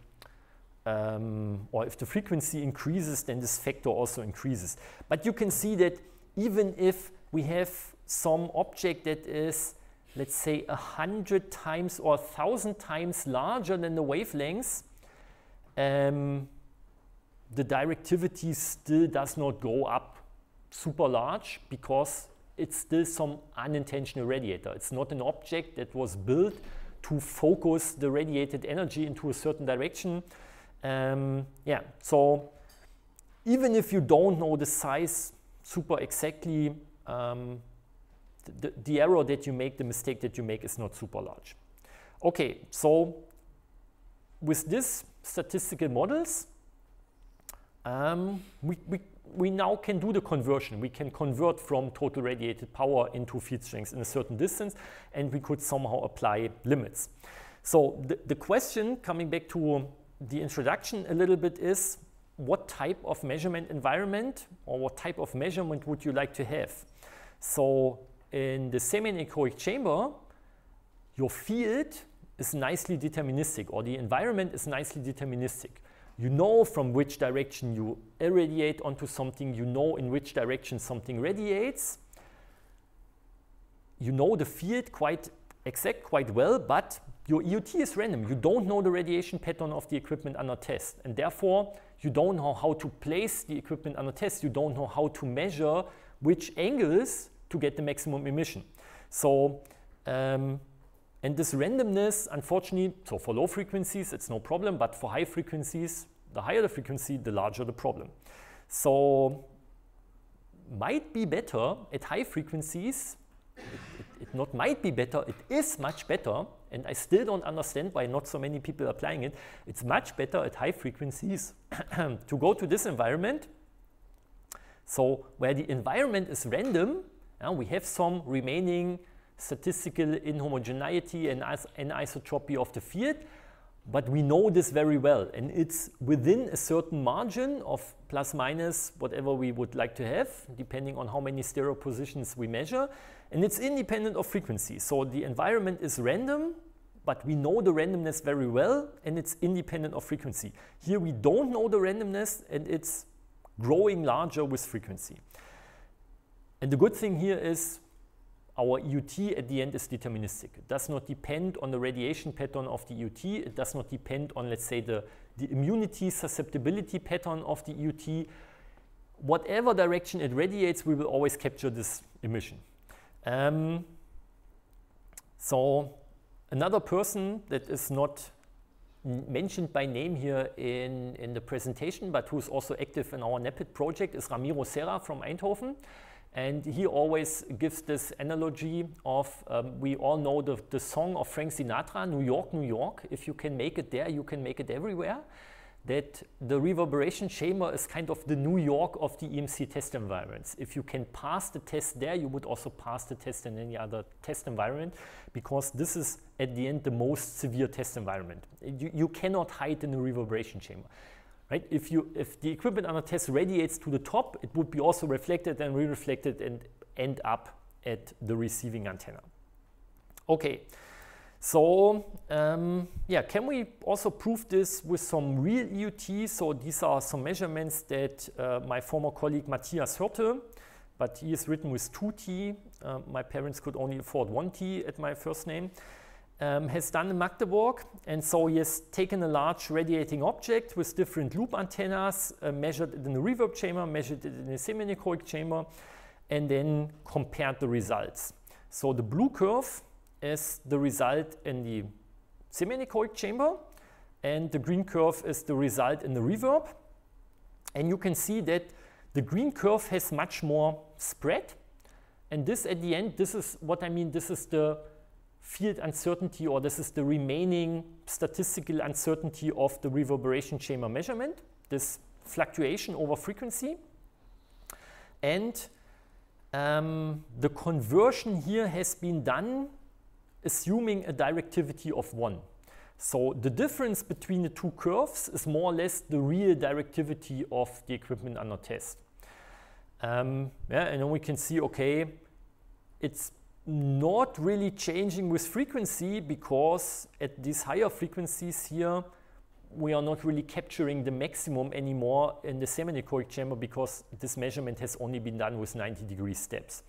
or if the frequency increases, then this factor also increases. But you can see that even if we have some object that is, let's say, 100 times or 1,000 times larger than the wavelengths, the directivity still does not go up super large, because it's still some unintentional radiator. It's not an object that was built to focus the radiated energy into a certain direction. Yeah, so even if you don't know the size super exactly, the error that you make, the mistake that you make, is not super large. Okay, so with this statistical models, we now can do the conversion. We can convert from total radiated power into field strength in a certain distance, and we could somehow apply limits. So the question, coming back to the introduction a little bit, is what type of measurement environment or what type of measurement would you like to have? So in the semi-anechoic chamber, your field is nicely deterministic, or the environment is nicely deterministic. You know from which direction you irradiate onto something, you know in which direction something radiates. You know the field quite exact, quite well, but your EUT is random. You don't know the radiation pattern of the equipment under test, and therefore you don't know how to place the equipment under test. You don't know how to measure which angles to get the maximum emission. So, and this randomness, unfortunately, so for low frequencies it's no problem, but for high frequencies, the higher the frequency, the larger the problem. So might be better at high frequencies. It not might be better, it is much better, and I still don't understand why not so many people are applying it. It's much better at high frequencies to go to this environment. So where the environment is random, we have some remaining statistical inhomogeneity and anisotropy of the field, but we know this very well, and it's within a certain margin of plus minus whatever we would like to have, depending on how many stereo positions we measure, and it's independent of frequency. So the environment is random, but we know the randomness very well, and it's independent of frequency. Here we don't know the randomness, and it's growing larger with frequency. And the good thing here is our EUT at the end is deterministic. It does not depend on the radiation pattern of the EUT. It does not depend on, let's say, the immunity susceptibility pattern of the EUT. Whatever direction it radiates, we will always capture this emission. So another person that is not mentioned by name here in the presentation, but who's also active in our NEPID project, is Ramiro Serra from Eindhoven. And he always gives this analogy of, we all know the song of Frank Sinatra, New York, New York. If you can make it there, you can make it everywhere. That the reverberation chamber is kind of the New York of the EMC test environments. If you can pass the test there, you would also pass the test in any other test environment, because this is at the end the most severe test environment. You cannot hide in a reverberation chamber. Right? If the equipment under test radiates to the top, it would be also reflected and re-reflected and end up at the receiving antenna. Okay, so yeah, can we also prove this with some real EUT? So these are some measurements that my former colleague Matthias Hörte, but he is written with 2 T. My parents could only afford 1 T at my first name. Has done in Magdeburg, and so he has taken a large radiating object with different loop antennas, measured it in the reverb chamber, measured it in the semi-anechoic chamber, and then compared the results. So the blue curve is the result in the semi-anechoic chamber, and the green curve is the result in the reverb. And you can see that the green curve has much more spread, and this at the end, this is what I mean, this is the field uncertainty, or this is the remaining statistical uncertainty of the reverberation chamber measurement, this fluctuation over frequency. And the conversion here has been done assuming a directivity of 1. So the difference between the two curves is more or less the real directivity of the equipment under test. Yeah, and then we can see, okay, it's not really changing with frequency, because at these higher frequencies here we are not really capturing the maximum anymore in the semi-anechoic chamber, because this measurement has only been done with 90-degree steps.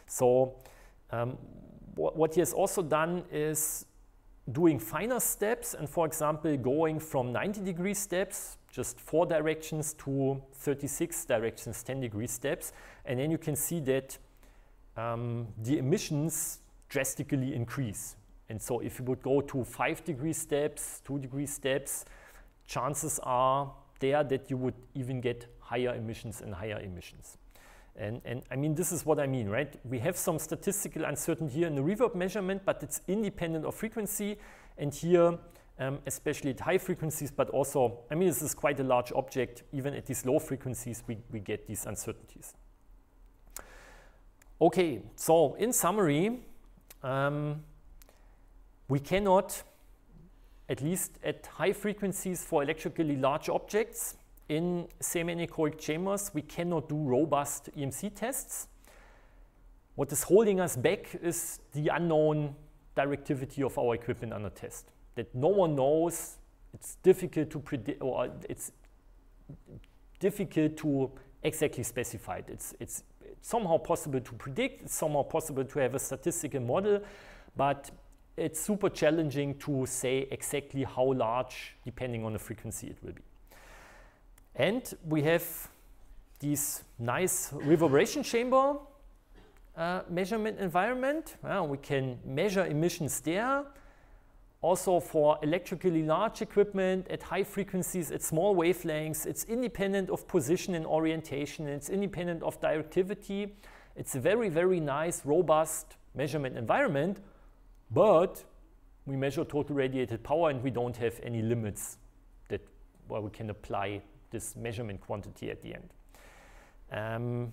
So what he has also done is doing finer steps, and for example going from 90-degree steps, just 4 directions, to 36 directions, 10-degree steps, and then you can see that the emissions drastically increase. And so if you would go to 5-degree steps, 2-degree steps, chances are there that you would even get higher emissions and higher emissions. And I mean, this is what I mean, right? We have some statistical uncertainty here in the reverb measurement, but it's independent of frequency. And here, especially at high frequencies, but also, I mean, this is quite a large object. Even at these low frequencies, we get these uncertainties. Okay, so in summary, we cannot, at least at high frequencies for electrically large objects in semi-anechoic chambers, we cannot do robust EMC tests. What is holding us back is the unknown directivity of our equipment under test. That no one knows, it's difficult to predict, or it's difficult to exactly specify it. It's somehow possible to predict, it's somehow possible to have a statistical model, but it's super challenging to say exactly how large, depending on the frequency, it will be. And we have this nice reverberation chamber measurement environment. We can measure emissions there. Also for electrically large equipment at high frequencies, at small wavelengths, it's independent of position and orientation, it's independent of directivity. It's a very, very nice, robust measurement environment, but we measure total radiated power and we don't have any limits that where we can apply this measurement quantity at the end. And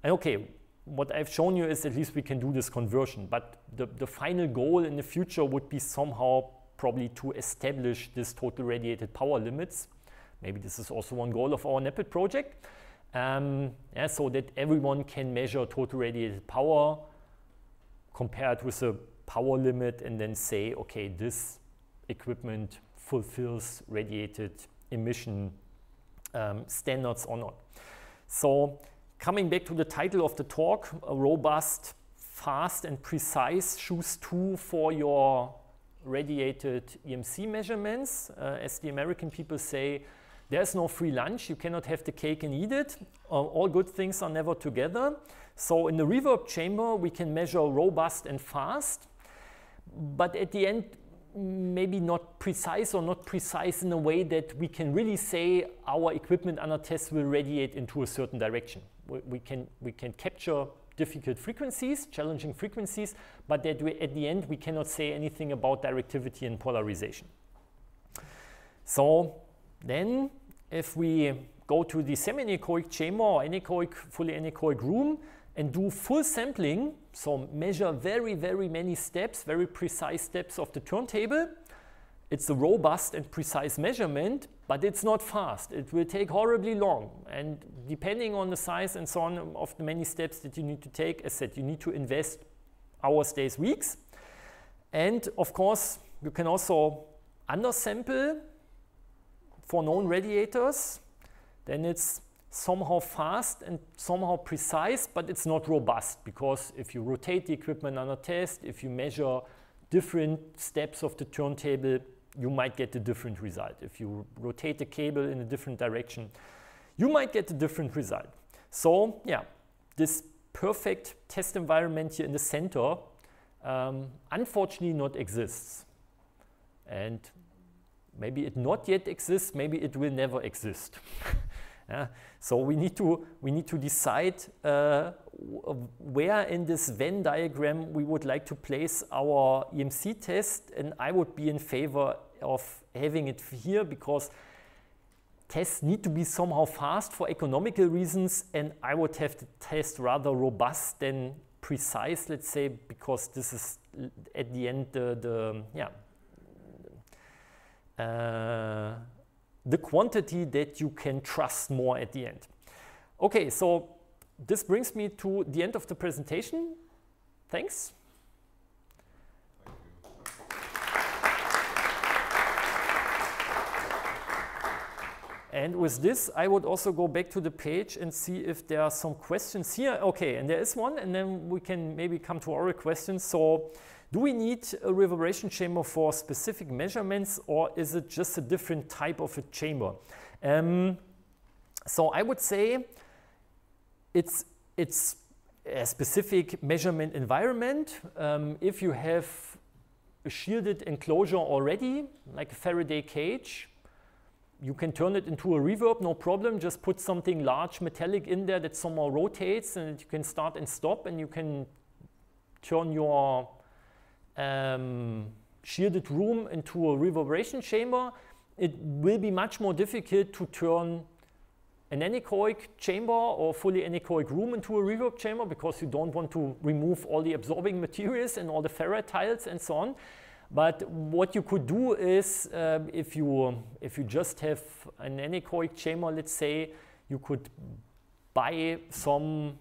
okay, what I've shown you is at least we can do this conversion, but the final goal in the future would be somehow probably to establish this total radiated power limits. Maybe this is also one goal of our NEPID project, yeah, so that everyone can measure total radiated power compared with a power limit and then say, okay, this equipment fulfills radiated emission standards or not. So coming back to the title of the talk, a robust fast and precise, choose 2 for your radiated EMC measurements. As the American people say, there's no free lunch. You cannot have the cake and eat it. All good things are never together. So in the reverb chamber, we can measure robust and fast, but at the end, maybe not precise, or not precise in a way that we can really say our equipment under test will radiate into a certain direction. We can capture difficult frequencies, challenging frequencies, but that at the end we cannot say anything about directivity and polarization. So then if we go to the semi-anechoic chamber or anechoic, fully anechoic room and do full sampling, so measure very, very many steps, very precise steps of the turntable, it's a robust and precise measurement, but it's not fast. It will take horribly long. And depending on the size and so on of the many steps that you need to take, as said, you need to invest hours, days, weeks. And of course, you can also undersample for known radiators. Then it's somehow fast and somehow precise, but it's not robust, because if you rotate the equipment under test, if you measure different steps of the turntable, you might get a different result. If you rotate the cable in a different direction, you might get a different result. So yeah, this perfect test environment here in the center unfortunately not exists. And maybe it not yet exists, maybe it will never exist. Yeah. So we need to decide where in this Venn diagram we would like to place our EMC test, and I would be in favor of having it here, because tests need to be somehow fast for economical reasons, and I would have the test rather robust than precise, let's say, because this is at the end the quantity that you can trust more at the end. Okay, so this brings me to the end of the presentation. Thanks. And with this, I would also go back to the page and see if there are some questions here. Okay, and there is one, and then we can maybe come to oral questions. So, do we need a reverberation chamber for specific measurements, or is it just a different type of a chamber? So I would say it's a specific measurement environment. If you have a shielded enclosure already, like a Faraday cage, you can turn it into a reverb, no problem. Just put something large metallic in there that somehow rotates, and you can start and stop, and you can turn your shielded room into a reverberation chamber. It will be much more difficult to turn an anechoic chamber or fully anechoic room into a reverb chamber, because you don't want to remove all the absorbing materials and all the ferrite tiles and so on. But what you could do is, if you just have an anechoic chamber, let's say, you could buy some,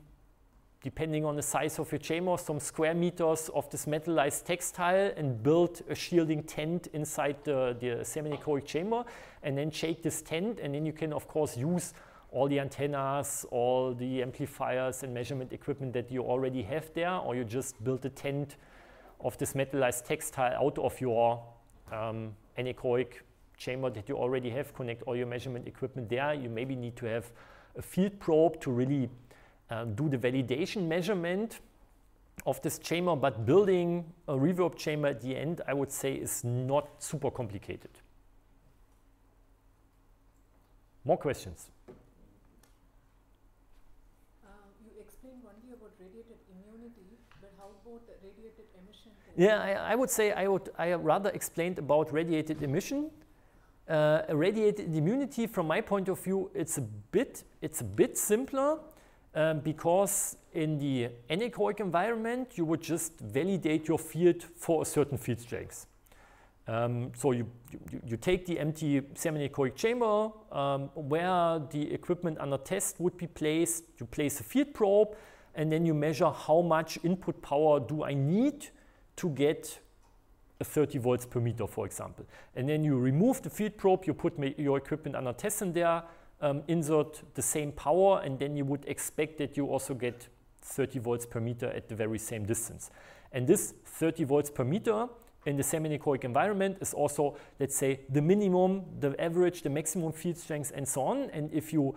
depending on the size of your chamber, some square meters of this metallized textile and build a shielding tent inside the semi-anechoic chamber, and then shake this tent, and then you can of course use all the antennas, all the amplifiers and measurement equipment that you already have there, or you just build a tent of this metallized textile out of your anechoic chamber that you already have, connect all your measurement equipment there. You maybe need to have a field probe to really do the validation measurement of this chamber, but building a reverb chamber at the end, I would say, is not super complicated. More questions? You explained only about radiated immunity, but how about the radiated emission? Yeah, I would say I rather explained about radiated emission. Radiated immunity, from my point of view, it's a bit simpler. Because in the anechoic environment, you would just validate your field for a certain field strength. So you take the empty semi-anechoic chamber where the equipment under test would be placed, you place a field probe, and then you measure how much input power do I need to get a 30 volts per meter, for example. And then you remove the field probe, you put your equipment under test in there, insert the same power, and then you would expect that you also get 30 volts per meter at the very same distance. And this 30 volts per meter in the semi-anechoic environment is also, let's say, the minimum, the average, the maximum field strength, and so on. And if you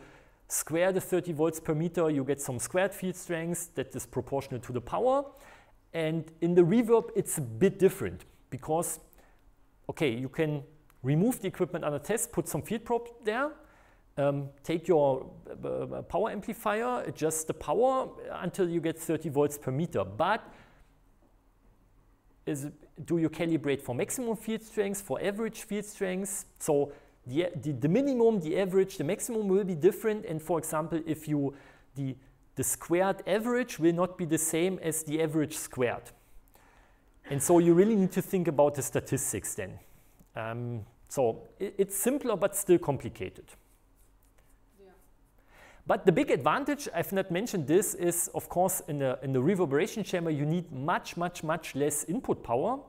square the 30 volts per meter, you get some squared field strength that is proportional to the power. And in the reverb, it's a bit different because, okay, you can remove the equipment under test, put some field probe there, take your power amplifier, adjust the power until you get 30 volts per meter. But do you calibrate for maximum field strength, for average field strength? So the minimum, the average, the maximum will be different. And for example, if you, the squared average will not be the same as the average squared. And so you really need to think about the statistics then. So it's simpler, but still complicated. Yeah. But the big advantage, I've not mentioned this, is of course in the reverberation chamber, you need much less input power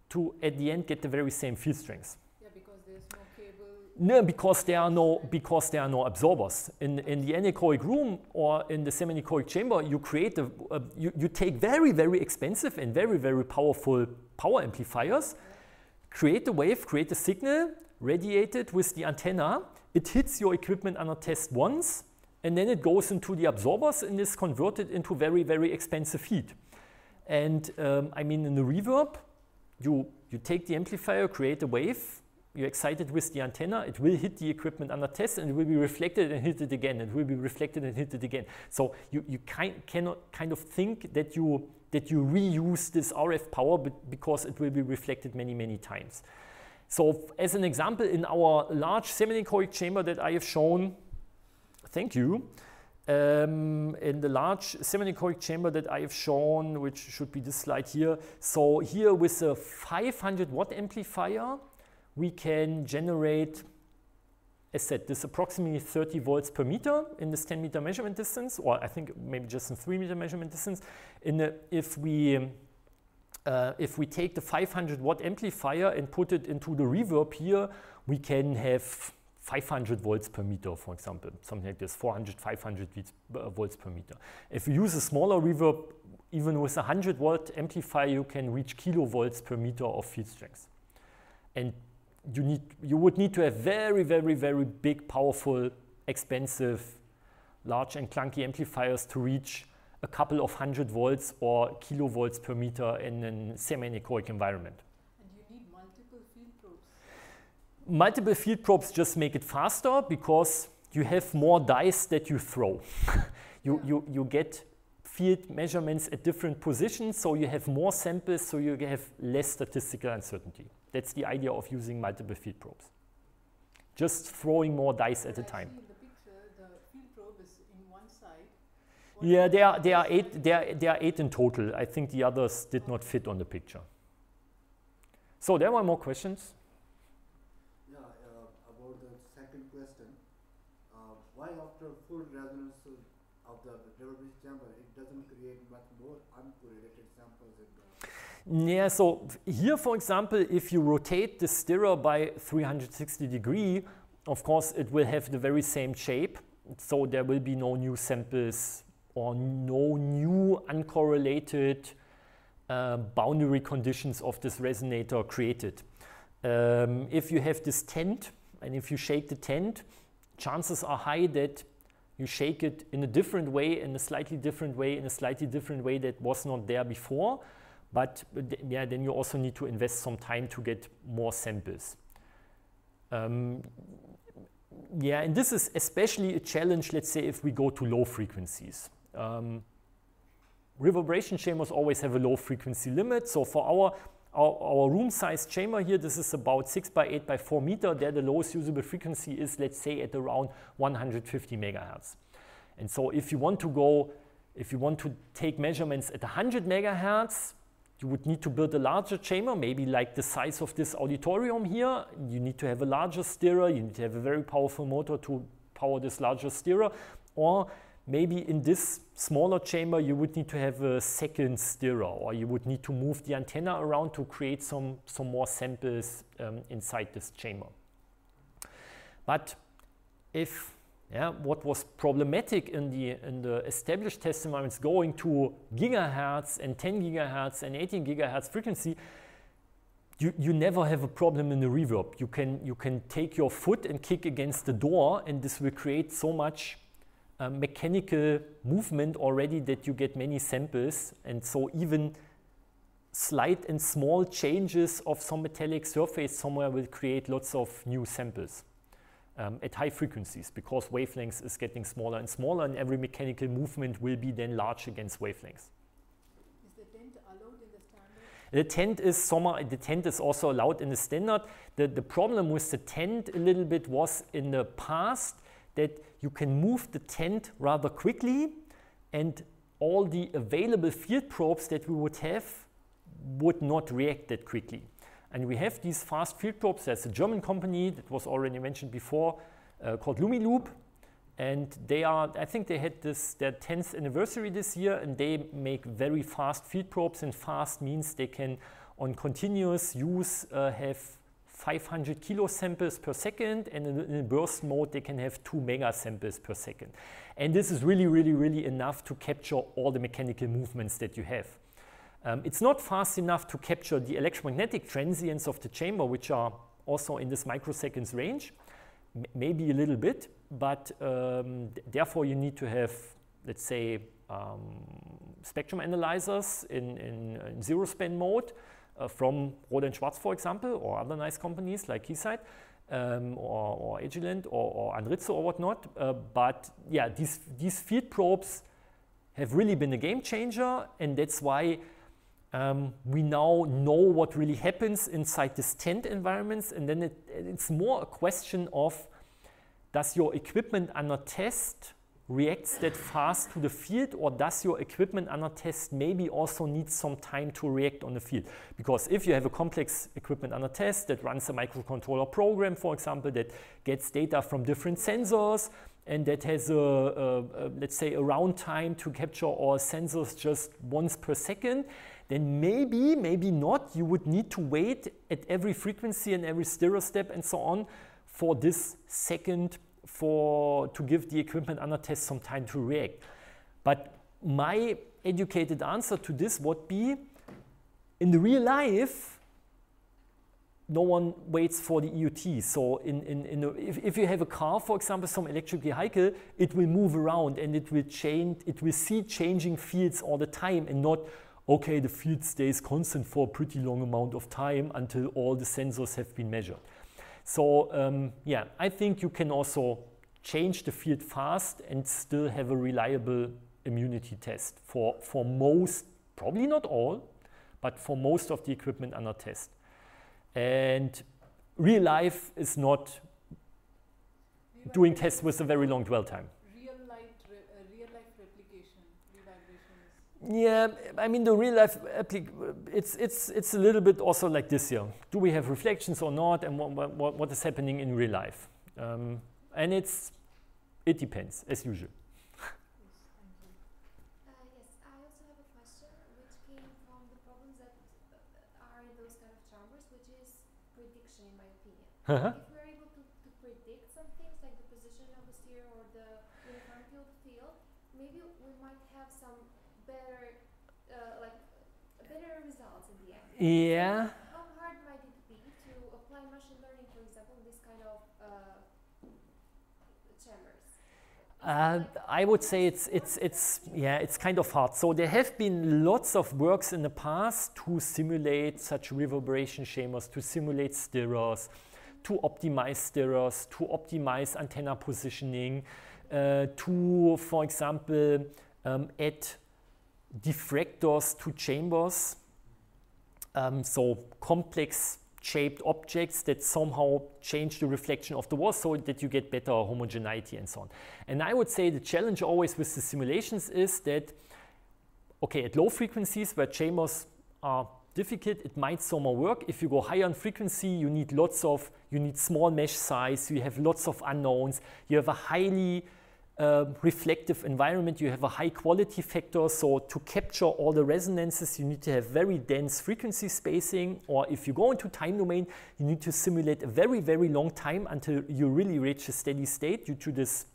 to at the end get the very same field strength. Yeah, because there's no cable. No, because there are no absorbers. In the anechoic room or in the semi-anechoic chamber, you create you take very expensive and very powerful power amplifiers, create a wave, create a signal, radiate it with the antenna. It hits your equipment under test once, and then it goes into the absorbers and is converted into very expensive heat. And I mean, in the reverb, you take the amplifier, create a wave, you excite it with the antenna, it will hit the equipment under test, and it will be reflected and hit it again. It will be reflected and hit it again. So you cannot kind of think that you reuse this RF power because it will be reflected many times. So as an example, in our large semi-anechoic chamber that I have shown, thank you, in the large semi-anechoic chamber that I have shown, which should be this slide here. So here with a 500 watt amplifier, we can generate, as said, this approximately 30 volts per meter in this 10 meter measurement distance, or I think maybe just in 3 meter measurement distance. If we take the 500 watt amplifier and put it into the reverb here, we can have 500 volts per meter, for example, something like this, 400, 500 volts per meter. If you use a smaller reverb, even with a 100 watt amplifier, you can reach kilovolts per meter of field strength. And you would need to have very big, powerful, expensive, large and clunky amplifiers to reach a couple of 100 volts or kilovolts per meter in a semi-anechoic environment. And you need multiple field probes? Multiple field probes just make it faster because you have more dice that you throw. You get field measurements at different positions, so you have more samples, so you have less statistical uncertainty. That's the idea of using multiple field probes. Just throwing more dice at a time. In the picture, the field probe is in one side. Yeah, there are 8 in total. I think the others did not fit on the picture. So there were more questions. Yeah, about the second question. Why after full resonance of the reverberation chamber, it doesn't create much more uncorrelated samples in the... Yeah, so here, for example, if you rotate the stirrer by 360 degrees, of course, it will have the very same shape. So there will be no new samples or no new uncorrelated boundary conditions of this resonator created. If you have this tent, and if you shake the tent, chances are high that you shake it in a different way, in a slightly different way, in a slightly different way that was not there before. But yeah, then you also need to invest some time to get more samples. Yeah, and this is especially a challenge, let's say, if we go to low frequencies. Reverberation chambers always have a low frequency limit. So for our room-sized chamber here, this is about 6 by 8 by 4 meter. There the lowest usable frequency is, let's say, at around 150 megahertz. And so if you want to take measurements at 100 megahertz, you would need to build a larger chamber, maybe like the size of this auditorium here. You need to have a larger stirrer. You need to have a very powerful motor to power this larger stirrer. Or maybe in this smaller chamber, you would need to have a second stirrer, or you would need to move the antenna around to create some more samples inside this chamber. But if Yeah, what was problematic in the established test environments going to gigahertz and 10 gigahertz and 18 gigahertz frequency, you never have a problem in the reverb. You can take your foot and kick against the door, and this will create so much mechanical movement already that you get many samples. And so even slight and small changes of some metallic surface somewhere will create lots of new samples at high frequencies, because wavelengths is getting smaller and smaller, and every mechanical movement will be then large against wavelengths. Is the tent allowed in the standard? The tent is also allowed in the standard. The problem with the tent a little bit was in the past that you can move the tent rather quickly, and all the available field probes that we would have would not react that quickly. And we have these fast field probes. There's a German company that was already mentioned before called Lumiloop. And they are, I think they had their 10th anniversary this year, and they make very fast field probes. And fast means they can, on continuous use, have 500 kilo samples per second, and in a burst mode they can have 2 mega samples per second. And this is really, really, really enough to capture all the mechanical movements that you have. It's not fast enough to capture the electromagnetic transients of the chamber, which are also in this microseconds range, maybe a little bit, but therefore you need to have, let's say, spectrum analyzers in zero span mode from Rohde & Schwarz, for example, or other nice companies like Keysight or Agilent or Anritzo or whatnot. But yeah, these field probes have really been a game changer, and that's why we now know what really happens inside this tent environments, and then it's more a question of, does your equipment under test reacts that fast to the field, or does your equipment under test maybe also need some time to react on the field? Because if you have a complex equipment under test that runs a microcontroller program, for example, that gets data from different sensors, and that has let's say a round time to capture all sensors just once per second, then maybe not, you would need to wait at every frequency and every stereo step and so on for this second to give the equipment under test some time to react. But my educated answer to this would be, in the real life, no one waits for the EUT. So if you have a car, for example, some electric vehicle, it will move around and it will change, it will see changing fields all the time, and not, okay, the field stays constant for a pretty long amount of time until all the sensors have been measured. So yeah, I think you can also change the field fast and still have a reliable immunity test for most, probably not all, but for most of the equipment under test. And real life is not doing tests with a very long dwell time. Real life replication, reverberation is. Yeah, I mean the real life it's a little bit also like this here. Do we have reflections or not, and what is happening in real life? And it depends, as usual. Yes, I also have a question which came from the problems that are in those kind of chambers, which is prediction, in my opinion. If we're able to predict some things like the position of the stereo or the uniformity of the field, maybe we might have some better, better results in the end. Yeah. How hard might it be to apply machine learning, for example, in this kind of chambers? I would say it's kind of hard. So there have been lots of works in the past to simulate such reverberation chambers, to simulate stirrers, to optimize stirrers, to optimize antenna positioning, to, for example, add diffractors to chambers. So complex shaped objects that somehow change the reflection of the wall so that you get better homogeneity and so on. And I would say the challenge always with the simulations is that, okay, at low frequencies where chambers are difficult, it might somehow work. If you go higher in frequency, you need small mesh size, you have lots of unknowns, you have a highly reflective environment, you have a high quality factor, so to capture all the resonances you need to have very dense frequency spacing, or if you go into time domain you need to simulate a very, very long time until you really reach a steady state due to this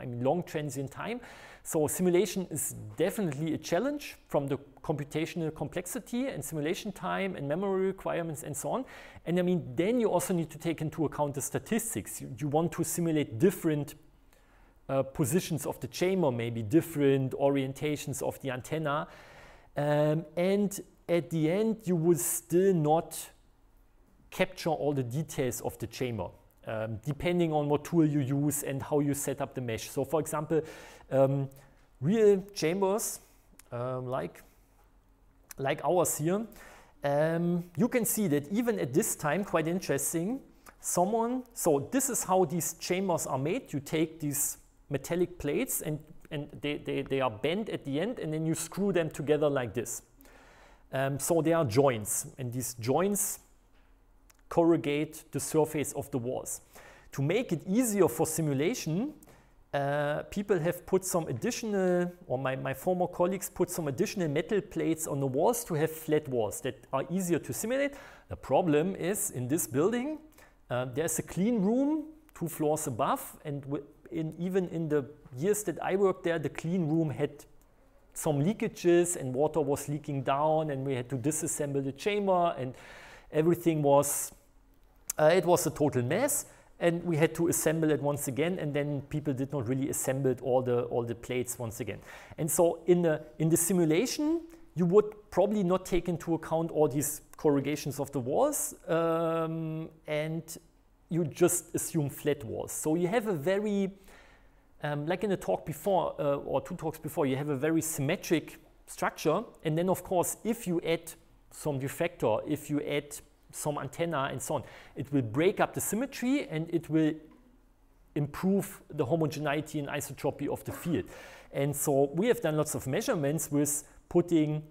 long transient time. So simulation is definitely a challenge from the computational complexity and simulation time and memory requirements and so on. And I mean, then you also need to take into account the statistics. You want to simulate different positions of the chamber, maybe different orientations of the antenna. And at the end, you will still not capture all the details of the chamber, depending on what tool you use and how you set up the mesh. So for example, real chambers like ours here, you can see that even at this time, quite interesting, so this is how these chambers are made. You take these metallic plates and they are bent at the end, and then you screw them together like this. So there are joints, and these joints corrugate the surface of the walls. To make it easier for simulation, people have put some additional, or my former colleagues put some additional metal plates on the walls to have flat walls that are easier to simulate. The problem is, in this building, there's a clean room 2 floors above, and even in the years that I worked there, the clean room had some leakages and water was leaking down, and we had to disassemble the chamber, and everything was, it was a total mess, and we had to assemble it once again, and then people did not really assemble all the plates once again. And so in the simulation, you would probably not take into account all these corrugations of the walls, and you just assume flat walls. So you have a very, like in the talk before, or 2 talks before, you have a very symmetric structure. And then of course, if you add some diffractor, if you add some antenna and so on, it will break up the symmetry and it will improve the homogeneity and isotropy of the field. And so we have done lots of measurements with putting,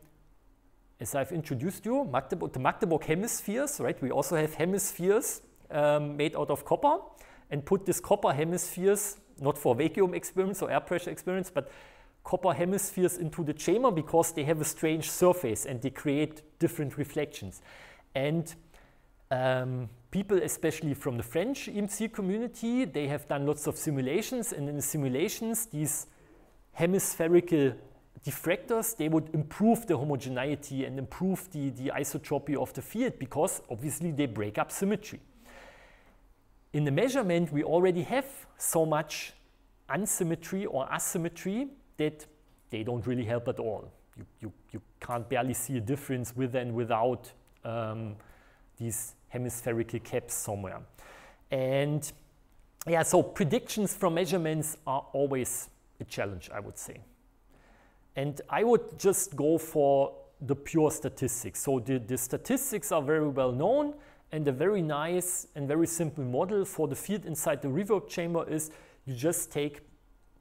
as I've introduced you, the Magdeburg hemispheres, right? We also have hemispheres made out of copper, and put these copper hemispheres, not for vacuum experiments or air pressure experiments, but copper hemispheres into the chamber because they have a strange surface and they create different reflections. And people, especially from the French EMC community, they have done lots of simulations, and in the simulations, these hemispherical diffractors, they would improve the homogeneity and improve the isotropy of the field because obviously they break up symmetry. In the measurement, we already have so much unsymmetry or asymmetry that they don't really help at all. You can't barely see a difference with and without these hemispherical caps somewhere. And yeah, so predictions from measurements are always a challenge, I would say. And I would just go for the pure statistics. So the statistics are very well known, and a very nice and very simple model for the field inside the reverb chamber is you just take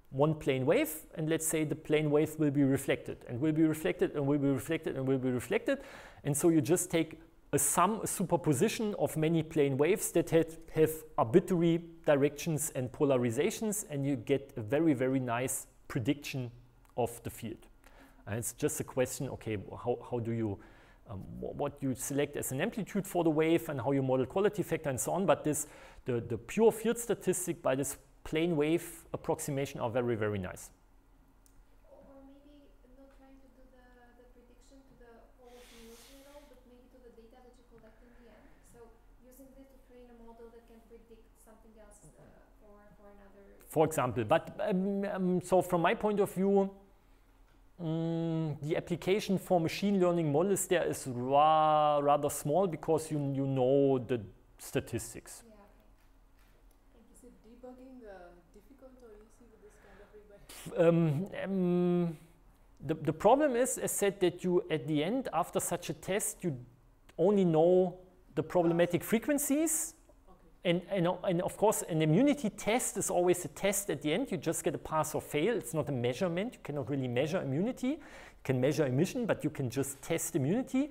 one plane wave, and let's say the plane wave will be reflected, and will be reflected, and will be reflected, and will be reflected. And so you just take a superposition of many plane waves that have arbitrary directions and polarizations, and you get a very, very nice prediction of the field. And it's just a question, okay, how do you, what you select as an amplitude for the wave and how you model quality factor and so on, but the pure field statistic by this plane wave approximation are very, very nice. Or maybe not trying to do the prediction to the whole simulation at all, but maybe to the data that you collect in the end. So using this to train a model that can predict something else for another. For example, but so from my point of view, the application for machine learning models there is rather small because you know the statistics. Yeah, okay. Is it debugging difficult or easy with this kind of rebuilding? The problem is, as said, that you at the end, after such a test, you only know the problematic frequencies. Okay. And of course, an immunity test is always a test at the end. You just get a pass or fail. It's not a measurement. You cannot really measure immunity. You can measure emission, but you can just test immunity.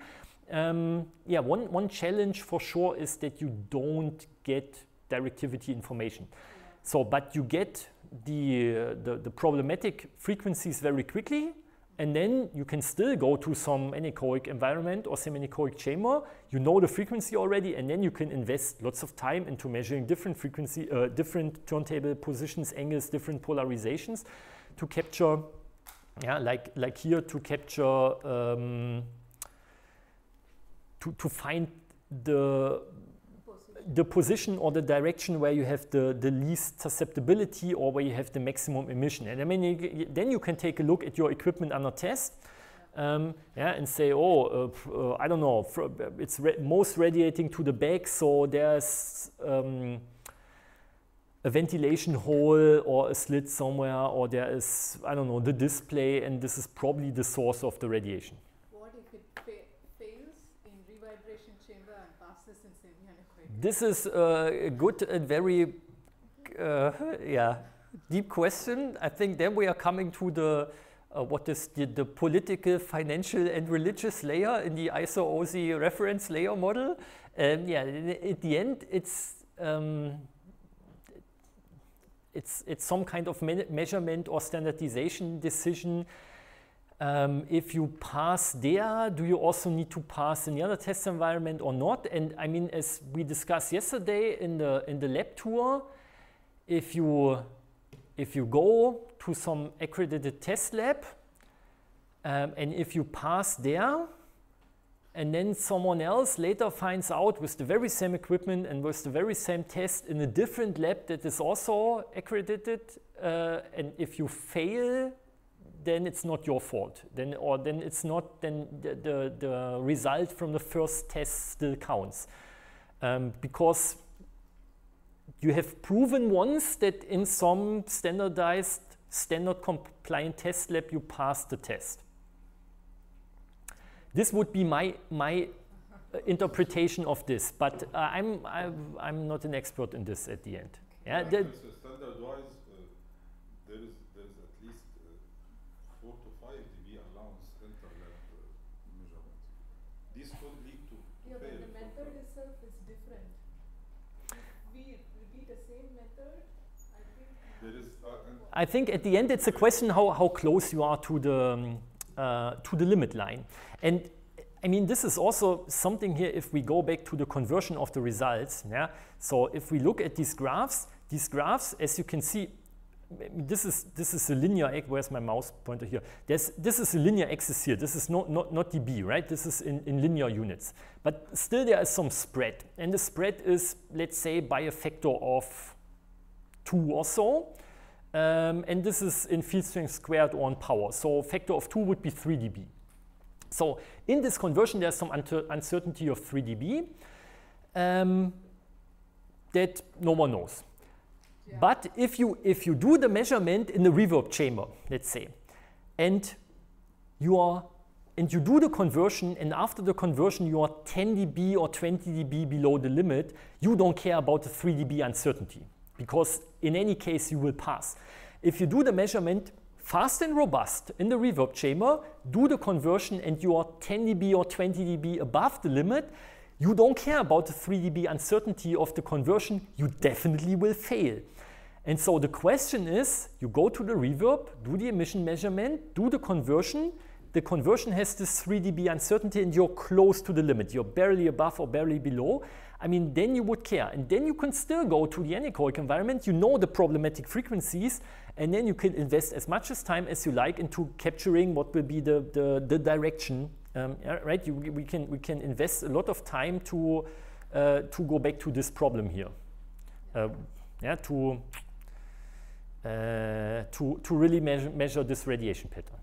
Yeah, one challenge for sure is that you don't get directivity information. Yeah. So, but you get the problematic frequencies very quickly, and then you can still go to some anechoic environment or semi-anechoic chamber. You know the frequency already, and then you can invest lots of time into measuring different frequency, different turntable positions, angles, different polarizations to capture, yeah, like here to capture, to find the position or the direction where you have the least susceptibility or where you have the maximum emission. And I mean, then you can take a look at your equipment under test, yeah, and say, oh, I don't know, it's most radiating to the back, so there's a ventilation hole or a slit somewhere, or there is, I don't know, the display, and this is probably the source of the radiation. What if it fails in reverberation chamber and passes in semi-anechoic? This is a good and very yeah, deep question. I think then we are coming to the what is the political, financial, and religious layer in the ISO-OSI reference layer model. And yeah, at the end, it's some kind of measurement or standardization decision. If you pass there, do you also need to pass in the other test environment or not? And I mean, as we discussed yesterday in the lab tour, if you go to some accredited test lab, and if you pass there, and then someone else later finds out with the very same equipment and with the very same test in a different lab that is also accredited, and if you fail, then it's not your fault. Then it's not, then the result from the first test still counts. Because you have proven once that in some standardized, standard compliant test lab you passed the test. This would be my interpretation of this, but I'm not an expert in this at the end. Yeah, standard-wise, there is at least 4 to 5 dB allowance inter-lab measurement. This could lead to Yeah, fail. but the method itself is different. If we repeat the same method, I think There is, I think at the end it's a question how close you are to the limit line. And I mean, this is also something here if we go back to the conversion of the results. Yeah? So if we look at these graphs, as you can see, this is a linear axis. Where's my mouse pointer here? This is a linear axis here. This is not dB, right? This is in linear units. But still there is some spread. And the spread is, let's say, by a factor of 2 or so. And this is in field strength squared or in power. So a factor of 2 would be 3 dB. So in this conversion, there's some uncertainty of 3 dB that no one knows. Yeah. But if you do the measurement in the reverb chamber, let's say, and you do the conversion, and after the conversion you are 10 dB or 20 dB below the limit, you don't care about the 3 dB uncertainty, because in any case you will pass. If you do the measurement fast and robust in the reverb chamber, do the conversion, and you are 10 dB or 20 dB above the limit, you don't care about the 3 dB uncertainty of the conversion, you definitely will fail. And so the question is, you go to the reverb, do the emission measurement, do the conversion has this 3 dB uncertainty and you're close to the limit, you're barely above or barely below. I mean, then you would care. And then you can still go to the anechoic environment, you know the problematic frequencies, and then you can invest as much as time as you like into capturing what will be the direction, right? We can invest a lot of time to go back to this problem here, yeah, to really measure this radiation pattern.